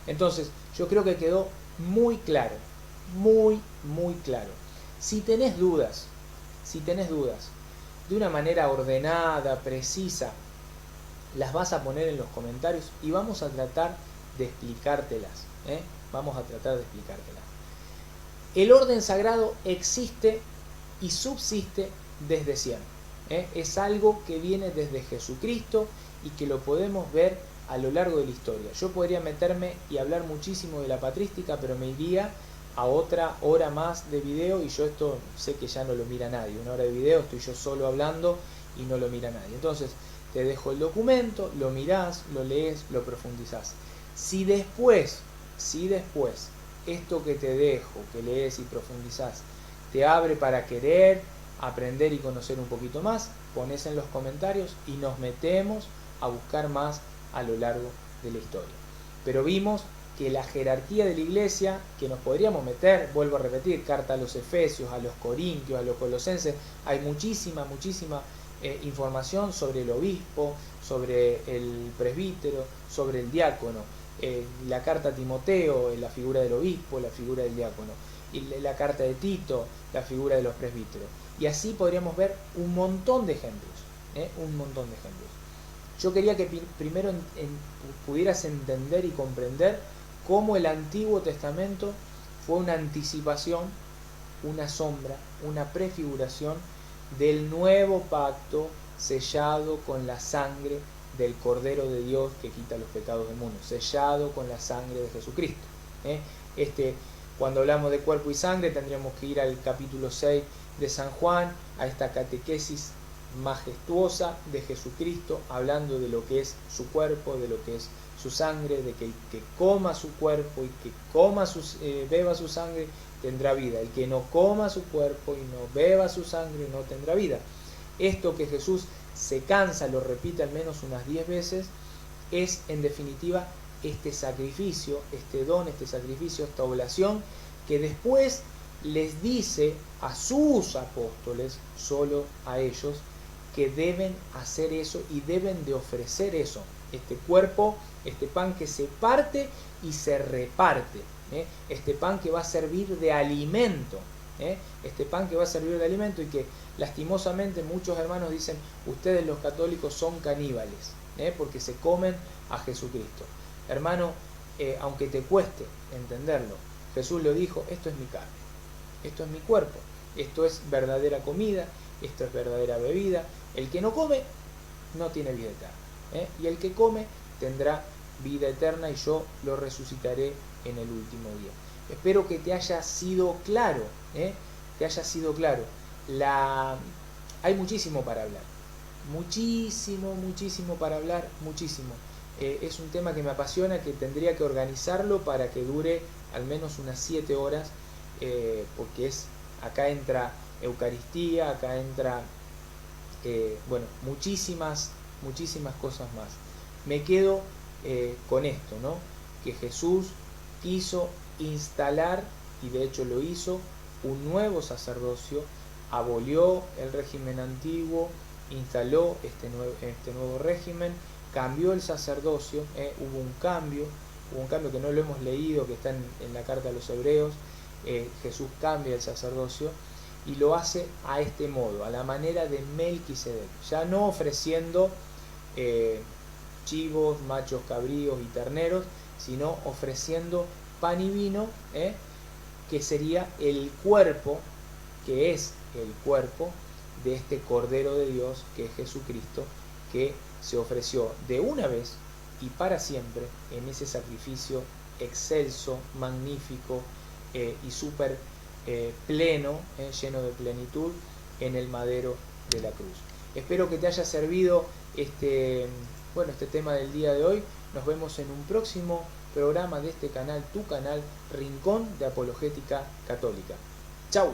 Entonces, yo creo que quedó muy claro, muy claro. Si tenés dudas, de una manera ordenada, precisa, las vas a poner en los comentarios y vamos a tratar de explicártelas. Vamos a tratar de explicártelas. El orden sagrado existe y subsiste desde siempre. Es algo que viene desde Jesucristo y que lo podemos ver a lo largo de la historia. Yo podría meterme y hablar muchísimo de la patrística, pero me iría a otra hora más de video y yo esto sé que ya no lo mira nadie. Una hora de video estoy yo solo hablando y no lo mira nadie. Entonces te dejo el documento, lo mirás, lo lees, lo profundizás. Si después esto que te dejo, que lees y profundizás, te abre para querer aprender y conocer un poquito más, pones en los comentarios y nos metemos a buscar más a lo largo de la historia. Pero vimos que la jerarquía de la iglesia, que nos podríamos meter, vuelvo a repetir, carta a los Efesios, a los Corintios, a los Colosenses, hay muchísima información sobre el obispo, sobre el presbítero, sobre el diácono, la carta a Timoteo, la figura del obispo, la figura del diácono, y la carta de Tito, la figura de los presbíteros. Y así podríamos ver un montón de ejemplos, un montón de ejemplos. Yo quería que primero pudieras entender y comprender cómo el Antiguo Testamento fue una anticipación, una sombra, una prefiguración del nuevo pacto sellado con la sangre del Cordero de Dios que quita los pecados del mundo, sellado con la sangre de Jesucristo. Cuando hablamos de cuerpo y sangre tendríamos que ir al capítulo 6 de San Juan, a esta catequesis majestuosa de Jesucristo, hablando de lo que es su cuerpo, de lo que es su sangre, de que el que coma su cuerpo y que beba su sangre tendrá vida. El que no coma su cuerpo y no beba su sangre no tendrá vida. Esto que Jesús se cansa, lo repite al menos unas 10 veces, es en definitiva este sacrificio, este don, este sacrificio, esta oblación, que después les dice a sus apóstoles, solo a ellos, que deben hacer eso y deben de ofrecer eso, este cuerpo, este pan que se parte y se reparte, este pan que va a servir de alimento, este pan que va a servir de alimento y que lastimosamente muchos hermanos dicen, ustedes los católicos son caníbales, porque se comen a Jesucristo. Hermano, aunque te cueste entenderlo, Jesús lo dijo, esto es mi carne, esto es mi cuerpo, esto es verdadera comida, esto es verdadera bebida. El que no come no tiene vida eterna, y el que come tendrá vida eterna y yo lo resucitaré en el último día. Espero que te haya sido claro, hay muchísimo para hablar, muchísimo para hablar, muchísimo. Es un tema que me apasiona, que tendría que organizarlo para que dure al menos unas 7 horas, porque es Acá entra Eucaristía, acá entra, bueno, muchísimas cosas más. Me quedo con esto, ¿no? Que Jesús quiso instalar, y de hecho lo hizo, un nuevo sacerdocio, abolió el régimen antiguo, instaló este nuevo régimen, cambió el sacerdocio, hubo un cambio que no lo hemos leído, que está en la carta a los Hebreos. Jesús cambia el sacerdocio y lo hace a este modo, a la manera de Melquisedec, ya no ofreciendo chivos, machos, cabríos y terneros, sino ofreciendo pan y vino, que sería el cuerpo, que es el cuerpo de este Cordero de Dios, que es Jesucristo, que se ofreció de una vez y para siempre en ese sacrificio excelso, magnífico y súper pleno, lleno de plenitud, en el madero de la cruz. Espero que te haya servido este tema del día de hoy. Nos vemos en un próximo programa de este canal, tu canal, Rincón de Apologética Católica. ¡Chau!